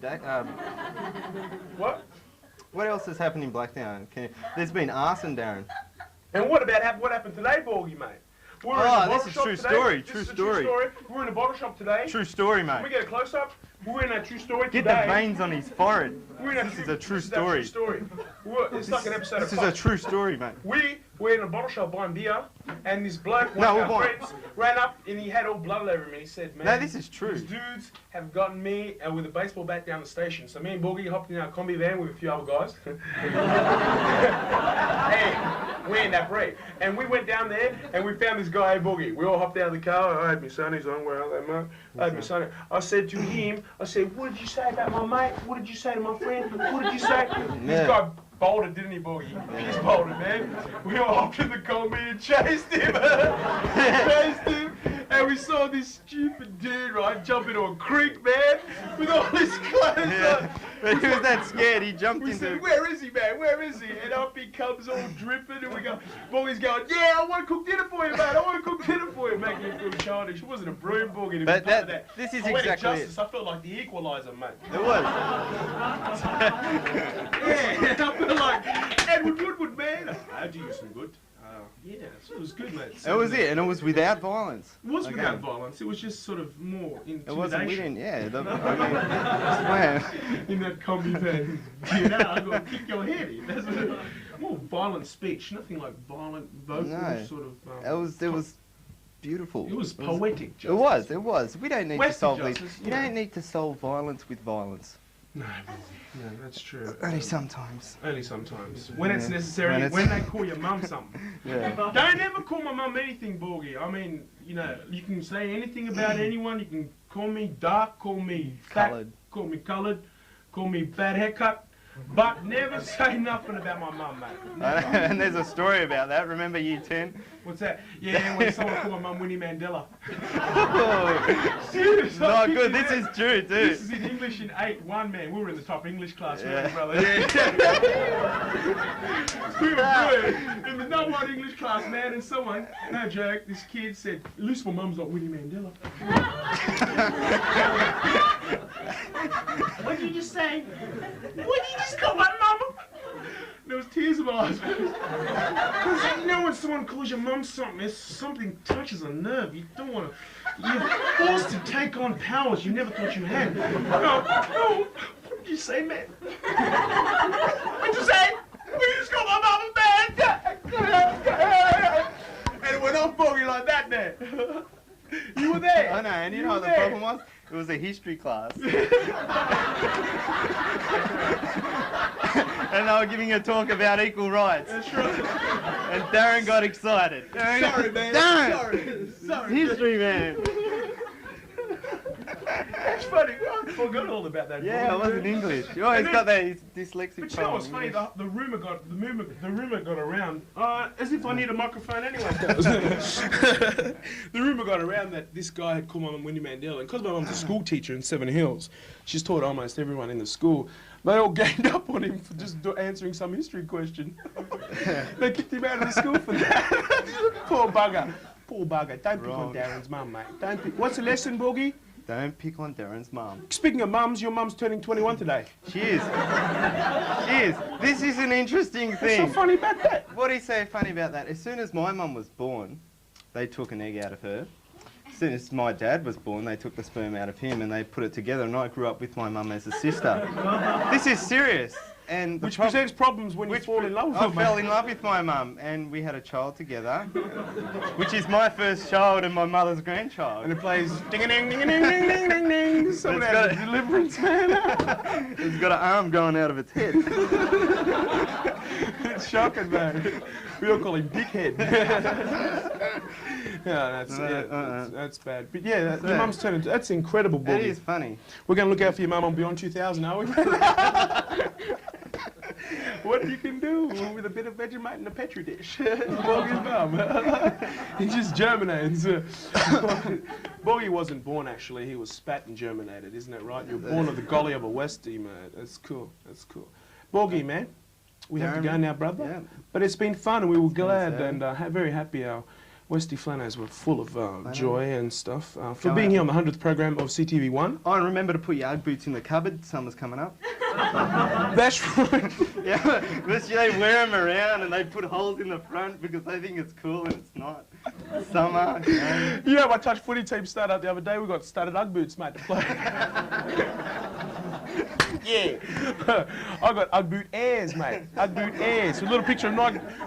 What? What else has happened in Blacktown? There's been arson, Darren. And what happened today, Borgie, mate? This is true story. True story. We're in a bottle shop today. True story, mate. Can we get a close up? We're in that true story Get today. the veins on his forehead. This is a true story. It's like an episode of This is a true story, mate. We're in a bottle shop buying beer, and this bloke, one No, of we're our buying- friends, ran up and he had all blood all over him, and he said, "Man, No, this is true. These dudes have gotten me with a baseball bat down the station." So me and Boogie hopped in our combi van with a few other guys. Hey, we ain't that brave. And we went down there and we found this guy, hey, Boogie. We all hopped out of the car. I had my sonnies on. Where are they, man? I had my sonny. I said to him, what did you say about my mate? What did you say to my friend? What did you say? This guy bolted, didn't he, Boogie? He's bolted, man. We all hopped in the combi and chased him. And we saw this stupid dude, right, jump into a creek, man, with all his clothes on. But he was that scared, he jumped We into... said, where is he, man? Where is he? And up he comes all dripping, and we go, Boogie's going, yeah, I want to cook dinner for you, man. I want to cook dinner for you. Making him feel childish. It wasn't a broom, Boogie, to But be part of that. this is I went exactly justice. I felt like the equalizer, mate. It was. Yeah, I feel like Edward Woodward, man. I do you some good. Yeah, it was good, mate. It was it, and it was without violence. It was Okay. without violence. It was just sort of more intimidation. It wasn't, we didn't, yeah. Man. In that combi van, you know, I'm going to kick your head in. That's more violent speech, nothing like violent vocal sort of... It was beautiful. It was poetic justice. It was. We don't need Western to solve these. justice, You yeah. don't need to solve violence with violence. No, that's true. Only sometimes. Only sometimes. When it's Yeah. necessary, when they call your mum something. Yeah. Don't ever call my mum anything, Borgie. I mean, you know, you can say anything about anyone. You can call me dark, call me fat, call me coloured, call me bad haircut. But never say nothing about my mum, mate. And there's a story about that. Remember year 10? What's that? Yeah, when someone called my mum Winnie Mandela. Serious? Not good. This is true, too. This is in English in 8-1, man. We were in the top English class, weren't we, brother? We were in the number 1 English class, man, and someone, no joke, this kid said, at least my mum's not Winnie Mandela. What did you just say? What did you just call my mama? There was tears in my eyes. Because you know when someone calls your mum something, if something touches a nerve, you don't want to... You're forced to take on powers you never thought you had. No, what did you say, man? What did you say? We just called my mama, man! And it went off Boogie like that, man. You were there. I know, and you know what the there. problem was? It was a history class. And they were giving a talk about equal rights. That's right. And Darren got excited. Sorry, man. Darren! Sorry. History, man. That's funny. I forgot all about that. Yeah, it wasn't English. You always got that dyslexic But you know what's funny? The rumor got around. As if I need a microphone anyway. The rumor got around that this guy had called my mum Winnie Mandela, and because my mum's a school teacher in Seven Hills, she's taught almost everyone in the school. They all ganged up on him for just answering some history question. They kicked him out of the school for that. Poor bugger. Poor bugger. Don't pick on Darren's mum, mate. Don't pick. What's the lesson, Boogie? Don't pick on Darren's mum. Speaking of mums, your mum's turning 21 today. She is. She is. This is an interesting thing. What's so funny about that? What do you say funny about that? As soon as my mum was born, they took an egg out of her. As soon as my dad was born, they took the sperm out of him and they put it together, and I grew up with my mum as a sister. This is serious. And which presents problems when you fall in love with I her. fell in love with my mum, and we had a child together, which is my first child and my mother's grandchild. And it plays ding-a-ding, ding-a-ding, ding-ding, ding-ding. Someone has a deliverance, man. It's got an arm going out of its head. It's shocking, man. We all call him Dickhead. Yeah, that's bad. But yeah, your mum's turning. That's incredible, boy. That is funny. We're going to look out for your mum on Beyond 2000, are we? What you can do with a bit of Vegemite and a Petri dish. Bogey's mum. He just germinates. Bogey wasn't born, actually. He was spat and germinated, isn't that right? You're born of the golly of a Westie, man. That's cool. That's cool. Bogey, man. We have to go now, brother. Yeah. But it's been fun, and we were glad and very happy. Our Westie Flanners were full of joy and stuff for being here on the 100th program of CTV1. Oh, and remember to put your Ugg boots in the cupboard. Summer's coming up. That's right. Yeah, but they wear them around and they put holes in the front because they think it's cool and it's not. Summer. You know, my touch footy team started out the other day. We got started Ugg boots, mate, to play. Yeah. I got Ugg boot airs, mate. Ugg boot airs. A little picture of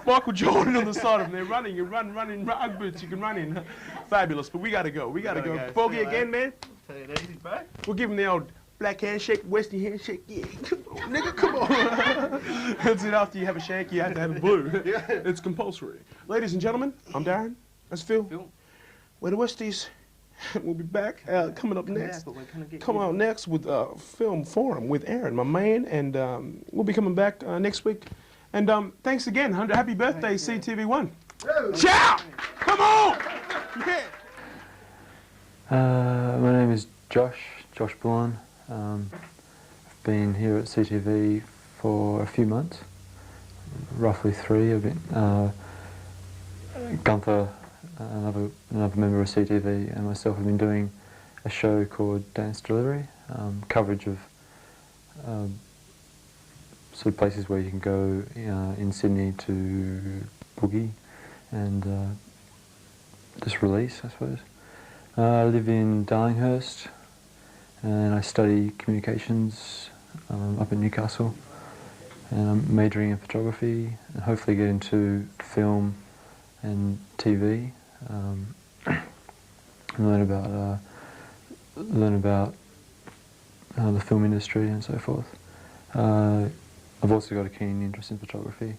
Michael Jordan on the side of them. They're running. You run in Ugg boots. You can run in. Fabulous. But we got to go. We got to go. Bogey again, man. Take it easy, bro. We'll give him the old black handshake, Westie handshake. Yeah, come on, nigga, come on. That's it. After you have a shake, you have to have a blue. Yeah. It's compulsory. Ladies and gentlemen, I'm Darren. That's Phil. We're the Westies. We'll be back coming up next. Coming out next with Film Forum with Aaron, my man, and we'll be coming back next week. And thanks again. Happy birthday, CTV1. Ciao! Come on! Yeah. My name is Josh Bullen. I've been here at CTV for a few months, roughly 3. I've been, Gunther, another member of CTV, and myself have been doing a show called Dance Delivery, coverage of sort of places where you can go in Sydney to boogie and just release, I suppose. I live in Darlinghurst and I study communications up in Newcastle, and I'm majoring in photography and hopefully get into film and TV. Learn about the film industry and so forth. I've also got a keen interest in photography.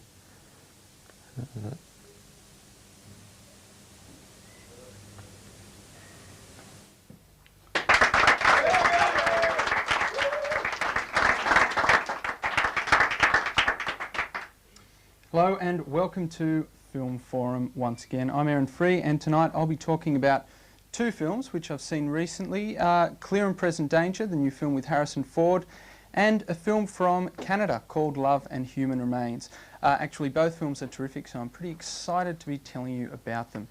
Hello and welcome to Film Forum once again. I'm Aaron Free, and tonight I'll be talking about 2 films which I've seen recently, Clear and Present Danger, the new film with Harrison Ford, and a film from Canada called Love and Human Remains. Actually, both films are terrific, so I'm pretty excited to be telling you about them.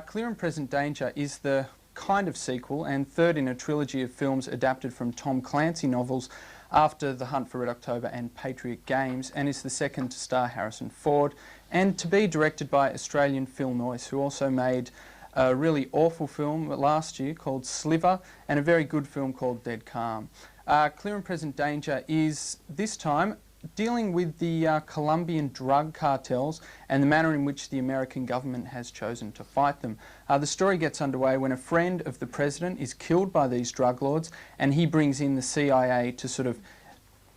Clear and Present Danger is the kind of sequel and third in a trilogy of films adapted from Tom Clancy novels after The Hunt for Red October and Patriot Games, and is the second to star Harrison Ford, and to be directed by Australian Phil Noyce, who also made a really awful film last year called Sliver, and a very good film called Dead Calm. Clear and Present Danger is, this time, dealing with the Colombian drug cartels and the manner in which the American government has chosen to fight them. The story gets underway when a friend of the president is killed by these drug lords, and he brings in the CIA to sort of,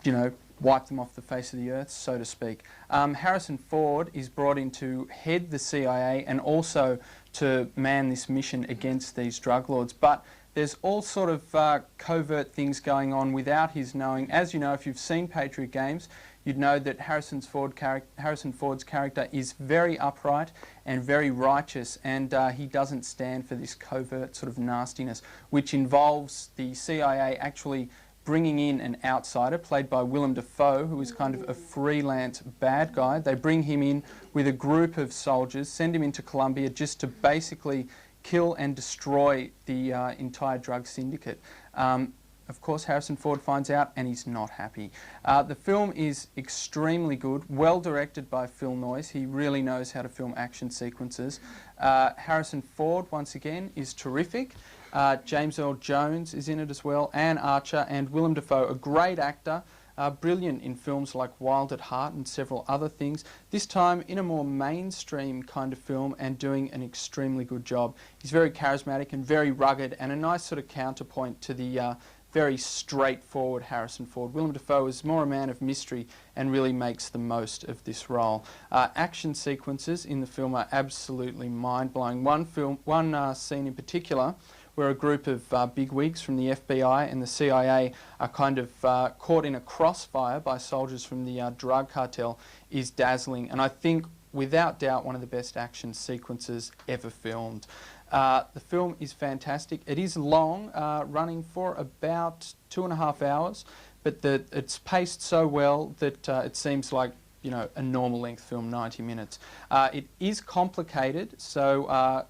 you know, wipe them off the face of the earth, so to speak. Harrison Ford is brought in to head the CIA and also to man this mission against these drug lords. But there's all sort of covert things going on without his knowing. As you know, if you've seen Patriot Games, you'd know that Harrison Ford's character is very upright and very righteous, and he doesn't stand for this covert sort of nastiness, which involves the CIA actually bringing in an outsider, played by Willem Dafoe, who is kind of a freelance bad guy. They bring him in with a group of soldiers, send him into Colombia just to basically kill and destroy the entire drug syndicate. Of course, Harrison Ford finds out and he's not happy. The film is extremely good, well directed by Phil Noyce. He really knows how to film action sequences. Harrison Ford, once again, is terrific. James Earl Jones is in it as well, Anne Archer, and Willem Dafoe, a great actor. brilliant in films like Wild at Heart and several other things, this time in a more mainstream kind of film and doing an extremely good job. He's very charismatic and very rugged and a nice sort of counterpoint to the very straightforward Harrison Ford. Willem Dafoe is more a man of mystery and really makes the most of this role. Action sequences in the film are absolutely mind-blowing. One scene in particular where a group of bigwigs from the FBI and the CIA are kind of caught in a crossfire by soldiers from the drug cartel is dazzling, and I think without doubt one of the best action sequences ever filmed. The film is fantastic. It is long, running for about 2.5 hours, but it's paced so well that it seems like, you know, a normal length film, 90 minutes. It is complicated, so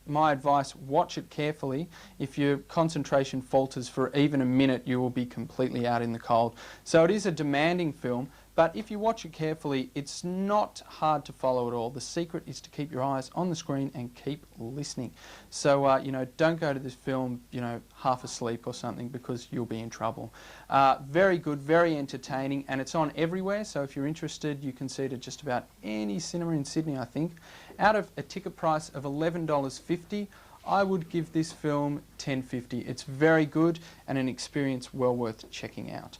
my advice, watch it carefully. If your concentration falters for even a minute, you will be completely out in the cold. So it is a demanding film, but if you watch it carefully, it's not hard to follow at all. The secret is to keep your eyes on the screen and keep listening. So, you know, don't go to this film, you know, half asleep or something, because you'll be in trouble. Very good, very entertaining, and it's on everywhere, so if you're interested, you can see it at just about any cinema in Sydney, I think. Out of a ticket price of $11.50, I would give this film $10.50. It's very good and an experience well worth checking out.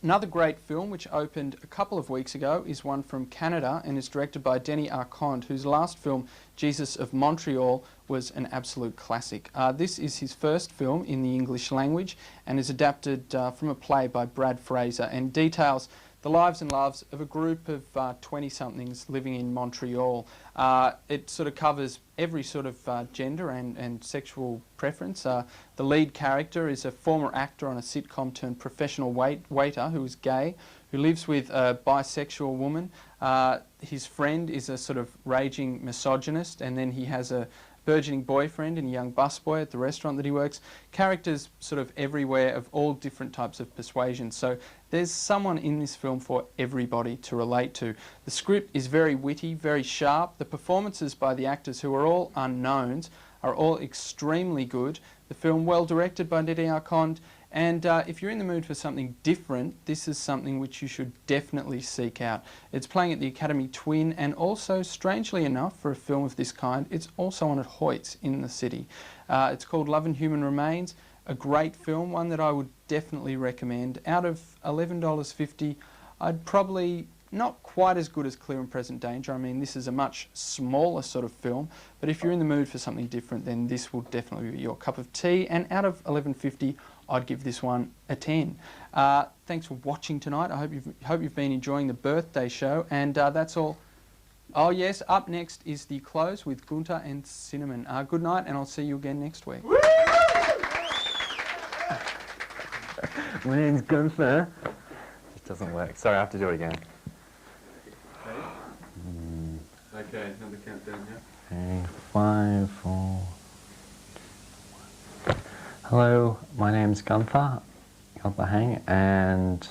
Another great film which opened a couple of weeks ago is one from Canada and is directed by Denis Arcand, whose last film, Jesus of Montreal, was an absolute classic. This is his first film in the English language and is adapted from a play by Brad Fraser and details the lives and loves of a group of 20-somethings living in Montreal. It sort of covers every sort of gender and sexual preference. The lead character is a former actor on a sitcom turned professional waiter who is gay, who lives with a bisexual woman. His friend is a sort of raging misogynist, and then he has a burgeoning boyfriend and a young busboy at the restaurant that he works. Characters sort of everywhere of all different types of persuasion. So there's someone in this film for everybody to relate to. The script is very witty, very sharp. The performances by the actors, who are all unknowns, are all extremely good. The film well directed by Denis Arcand, and if you're in the mood for something different, this is something which you should definitely seek out. It's playing at the Academy Twin, and also, strangely enough, for a film of this kind, it's also on at Hoyt's in the city. It's called Love and Human Remains, a great film, one that I would definitely recommend. Out of $11.50, I'd probably not quite as good as Clear and Present Danger. I mean, this is a much smaller sort of film, but if you're in the mood for something different, then this will definitely be your cup of tea. And out of $11.50, I'd give this one a 10. Thanks for watching tonight. I hope you've been enjoying the birthday show, and that's all. Oh yes, up next is the close with Gunter and Cinnamon. Good night, and I'll see you again next week. My name's Gunther. It doesn't work. Sorry, I have to do it again. Okay, another countdown, yeah? 5, 4... Hello, my name's Gunther Hang, and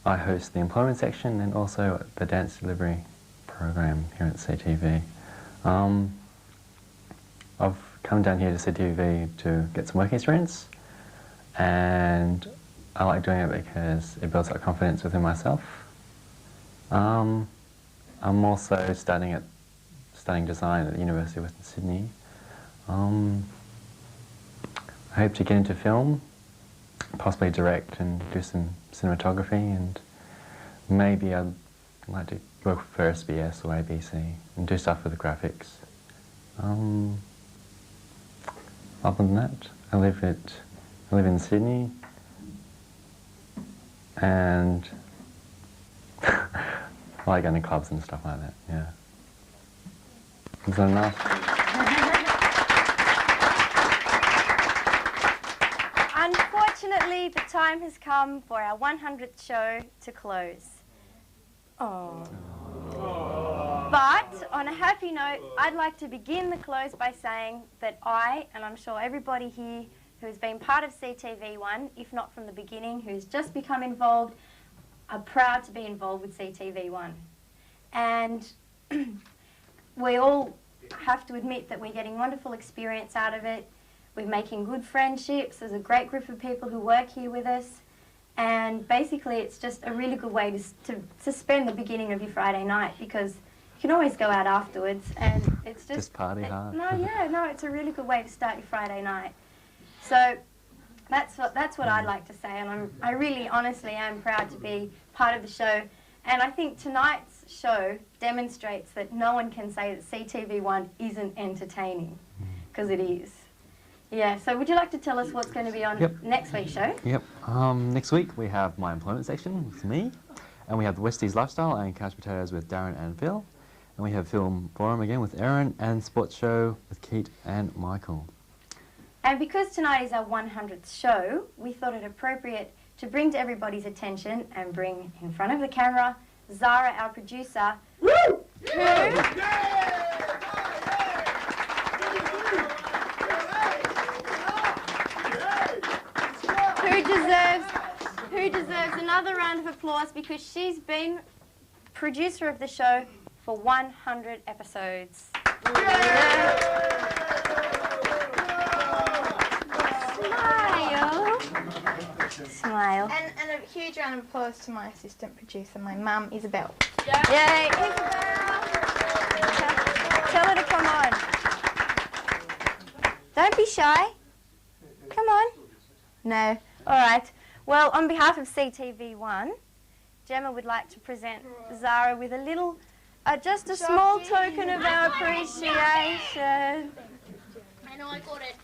I host the employment section and also the dance delivery program here at CTV. I've come down here to CTV to get some work experience, and I like doing it because it builds up confidence within myself. I'm also studying design at the University of Western Sydney. I hope to get into film, possibly direct and do some cinematography, and maybe I'd like to work for SBS or ABC and do stuff with the graphics. Other than that, I live in Sydney, and I like going to clubs and stuff like that, yeah. Is that enough? Unfortunately, the time has come for our 100th show to close. Oh. But on a happy note, I'd like to begin the close by saying that I, and I'm sure everybody here who has been part of CTV1, if not from the beginning, who's just become involved, are proud to be involved with CTV1. And we all have to admit that we're getting wonderful experience out of it. We're making good friendships. There's a great group of people who work here with us. And basically it's just a really good way to spend the beginning of your Friday night, because you can always go out afterwards and it's just party hard. No, it's a really good way to start your Friday night. So that's what I'd like to say, and I really honestly am proud to be part of the show. And I think tonight's show demonstrates that no one can say that CTV1 isn't entertaining, because it is. Yeah, so would you like to tell us what's going to be on next week's show? Yep. Next week we have my employment section with me, and we have the Westies Lifestyle and Couch Potatoes with Darren and Phil, and we have Film Forum again with Erin, and Sports Show with Keith and Michael. And because tonight is our 100th show, we thought it appropriate to bring to everybody's attention and bring in front of the camera Zara, our producer, who deserves another round of applause, because she's been producer of the show for 100 episodes. Smile. And a huge round of applause to my assistant producer, my mum, Isabel. Yay, Isabel! Tell her to come on. Don't be shy. Come on. No. All right. Well, on behalf of CTV1, Gemma would like to present Zara with a little, just a small token of our appreciation. I know I got it.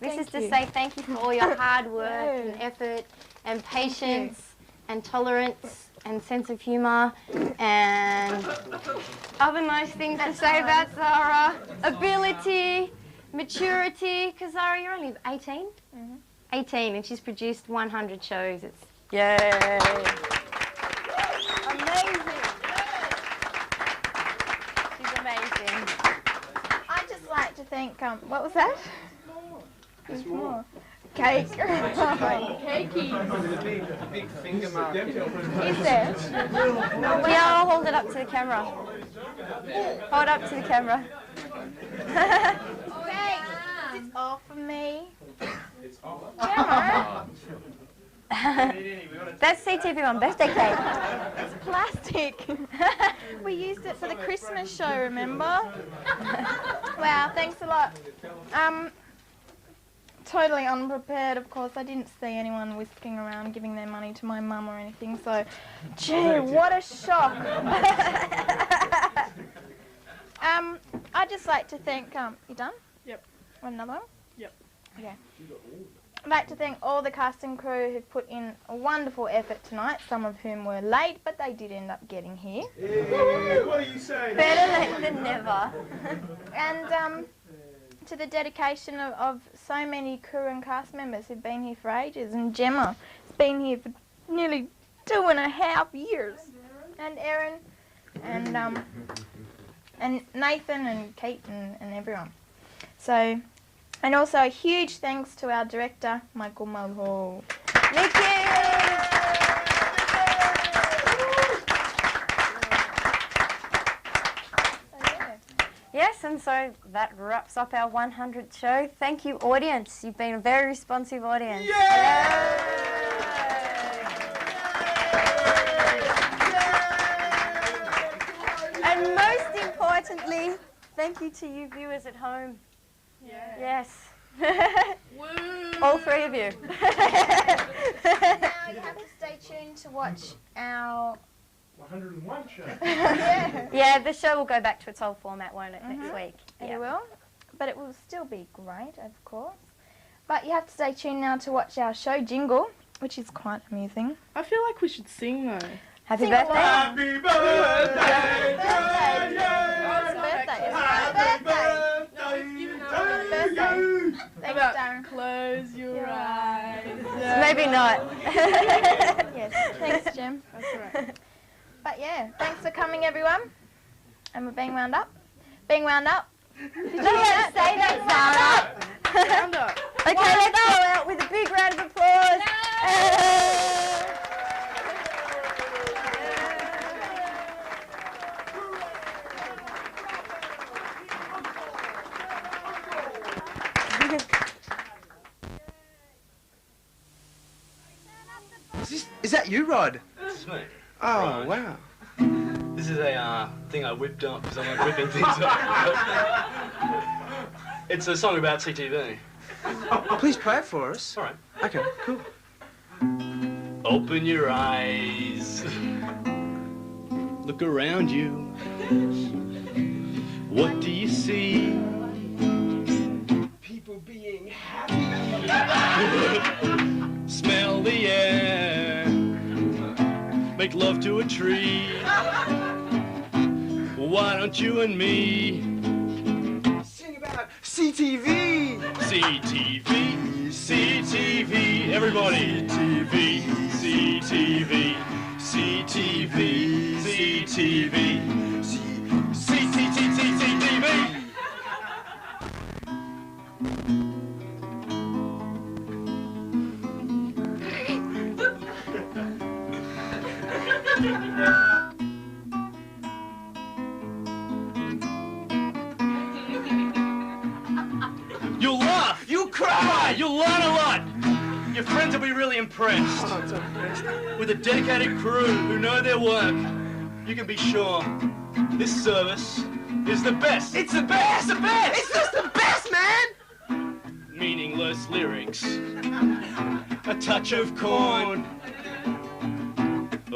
This is to say thank you for all your hard work and effort and patience and tolerance and sense of humour and other nice things to say about Zara. Ability, maturity, because Zara, you're only 18? 18, and she's produced 100 shows. It's yay! Amazing! She's amazing. I'd just like to thank, what was that? There's more. Cake. Cakey. The big finger market. Is there? Yeah, I'll hold it up to the camera. Hold up to the camera. Okay, it's all for me. Gemma. That's CTV1 birthday cake. It's plastic. We used it for the Christmas show, remember? Wow, thanks a lot. Totally unprepared, of course. I didn't see anyone whisking around giving their money to my mum or anything, so gee, what a shock. I'd just like to thank, you done? Yep. Want another one? Yep. Okay. I'd like to thank all the cast and crew who put in a wonderful effort tonight, some of whom were late, but they did end up getting here. What are you saying? Better late than never. And to the dedication of so many crew and cast members who've been here for ages, and Gemma has been here for nearly 2.5 years, and Erin, and Nathan and Kate and everyone. So, and also a huge thanks to our director, Michael Mulhall. Thank you! Yes, and so that wraps up our 100th show. Thank you, audience. You've been a very responsive audience. And most importantly, thank you to you viewers at home. Yes. All three of you. Now you have to stay tuned to watch our 101 show. Yeah, the show will go back to its old format, won't it, next week? It will, but it will still be great, of course. But you have to stay tuned now to watch our show jingle, which is quite amusing. I feel like we should sing though. Happy Sing birthday. along. Happy birthday! Thanks, Darren. Close your eyes. Maybe not. Yes, thanks, Jim. That's all right. But yeah, thanks for coming, everyone. And we're being wound up. Being wound up. Did you hear that? Say that, Zara. Round up. Okay, let's go out with a big round of applause. Is that you, Rod? This is me. Oh, wow. This is a thing I whipped up because I like whipping things up. It's a song about CTV. Please play it for us. All right. Okay, cool. Open your eyes. Look around you. What do you see? People being happy. Smell the air. Make love to a tree. Why don't you and me sing about CTV? CTV, CTV, everybody. CTV, CTV, CTV, CTV, CTV. You'll laugh. You'll cry. You'll learn a lot. Your friends will be really impressed. With a dedicated crew who know their work, you can be sure this service is the best. It's the best. It's the best. It's just the best, man. Meaningless lyrics, a touch of corn.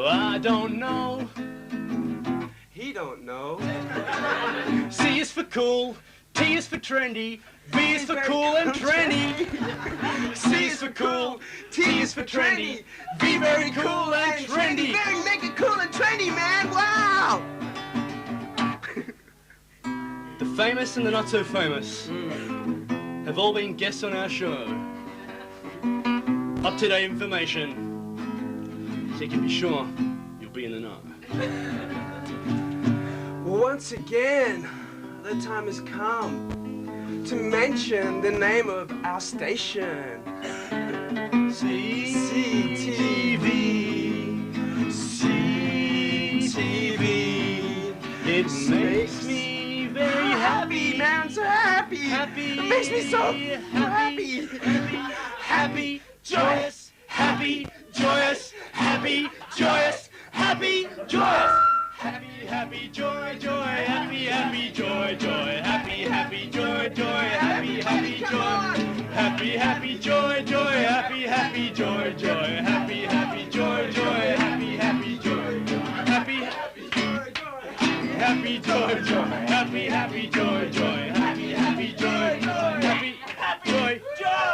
I don't know. He don't know. C is for cool, T is for trendy, B is for cool and trendy. C is for cool, T is for trendy, B very cool and trendy. Very make it cool and trendy, man. Wow. The famous and the not so famous have all been guests on our show. Up-to-date information, so you can be sure you'll be in the know. Once again, the time has come to mention the name of our station. CTV. CTV. It makes me very happy. Man, I'm so happy. Happy. It makes me so happy. Happy, joyous, happy, joyous, happy, joyous, happy, joyous. Happy, happy, joy, joy, happy, happy, joy, joy, happy, happy, joy, joy, happy, happy, joy, happy, happy, joy, joy, happy, happy, joy, joy, happy, happy, joy, joy, happy, happy, joy, happy, happy, joy, joy, happy, joy, joy, happy, happy, joy, joy, happy, happy, joy, happy, joy,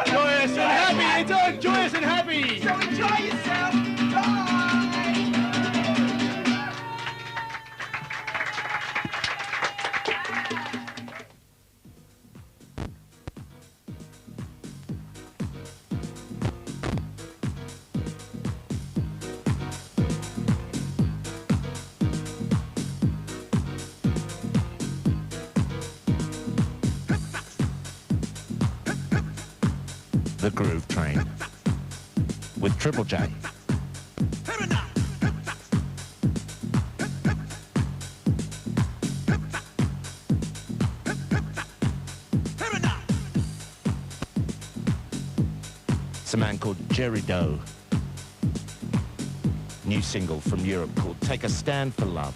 joyous and happy. It's all joyous and happy. So enjoy yourself. The Groove Train with Triple J. It's a man called Jerry Doe. New single from Europe called Take a Stand for Love.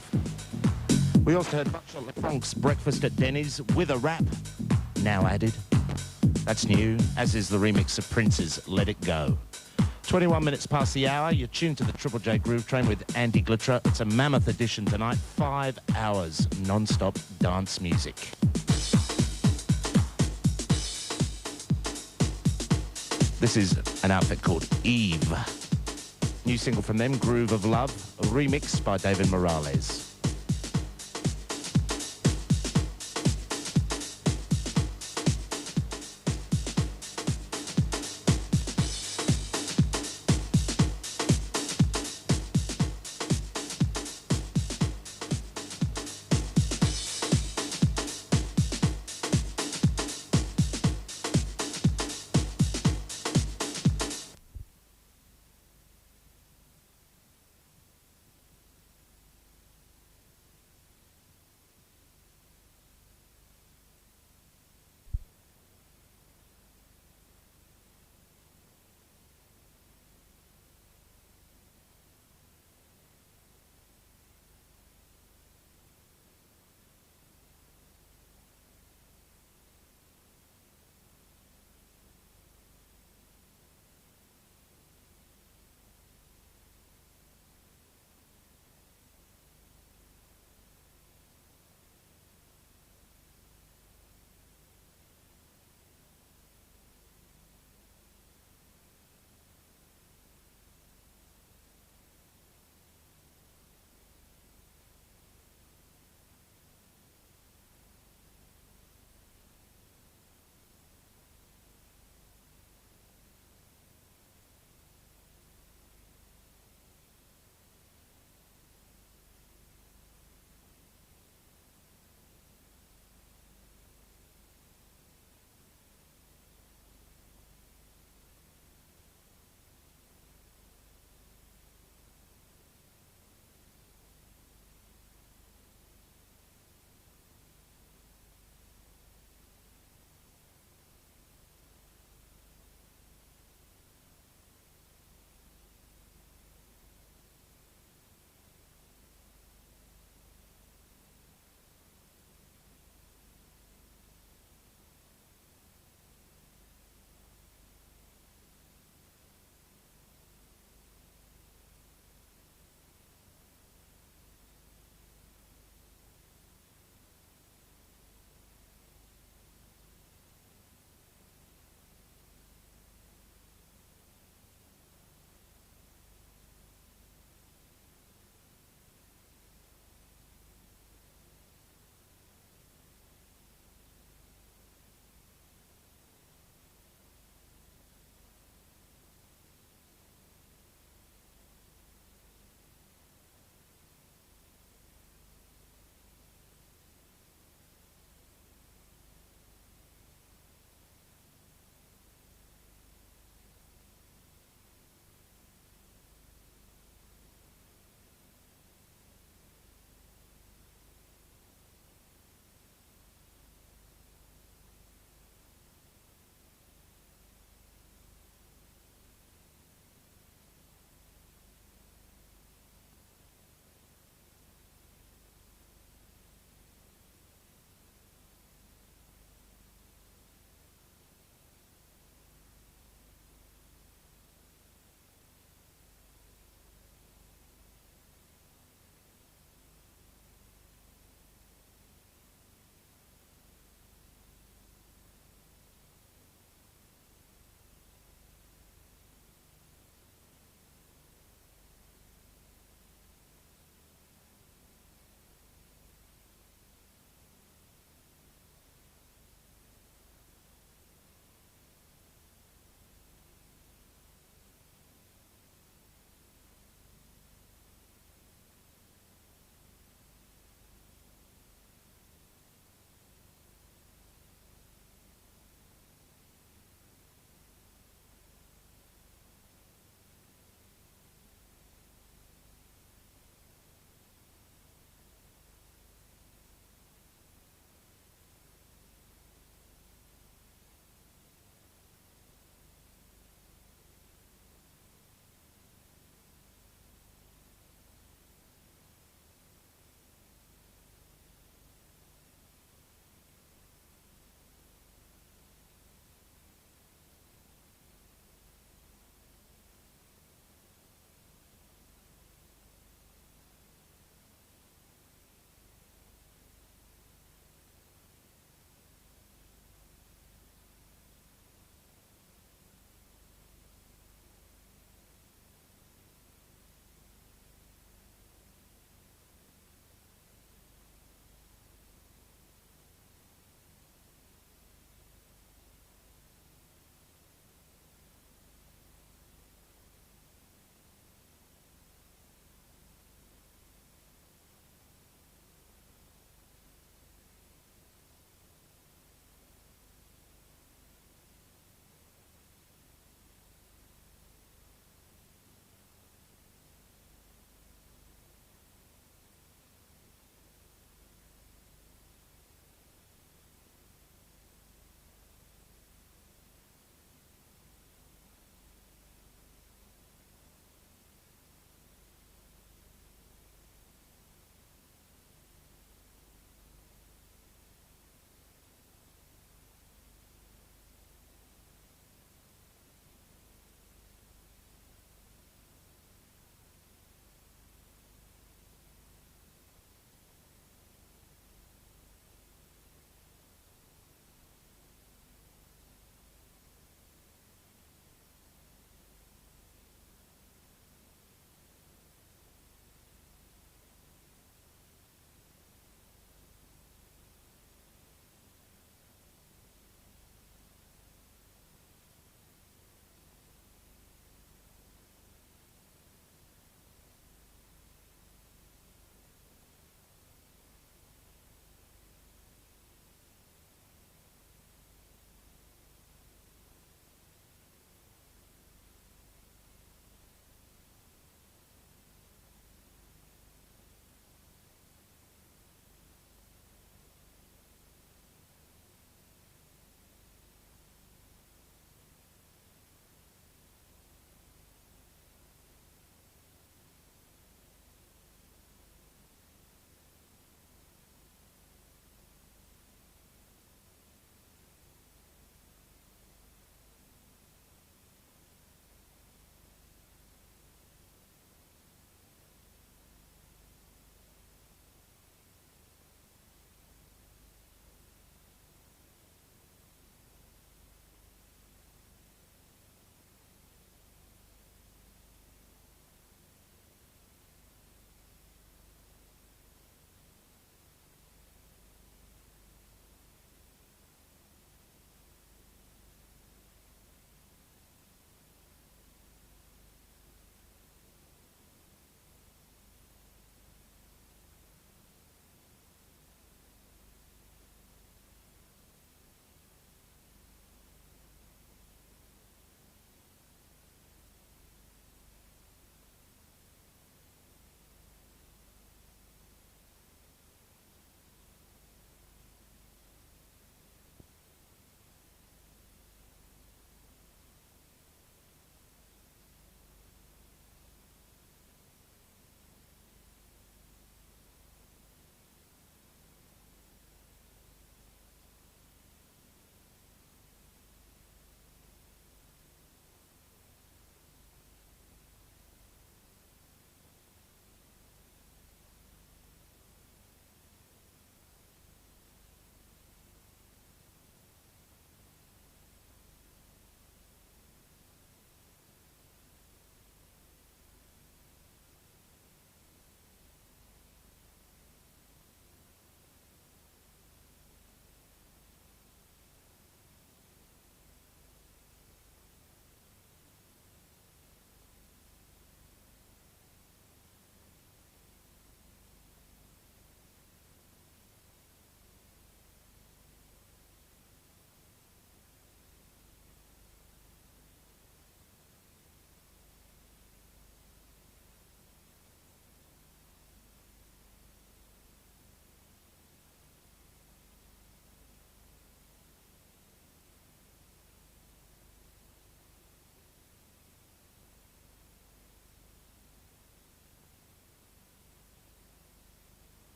We also heard Buckshot LeFranc's Breakfast at Denny's with a rap, now added. That's new, as is the remix of Prince's Let It Go. 21 minutes past the hour, you're tuned to the Triple J Groove Train with Andy Glitterer. It's a mammoth edition tonight, 5 hours non-stop dance music. This is an outfit called Eve. New single from them, Groove of Love, a remix by David Morales.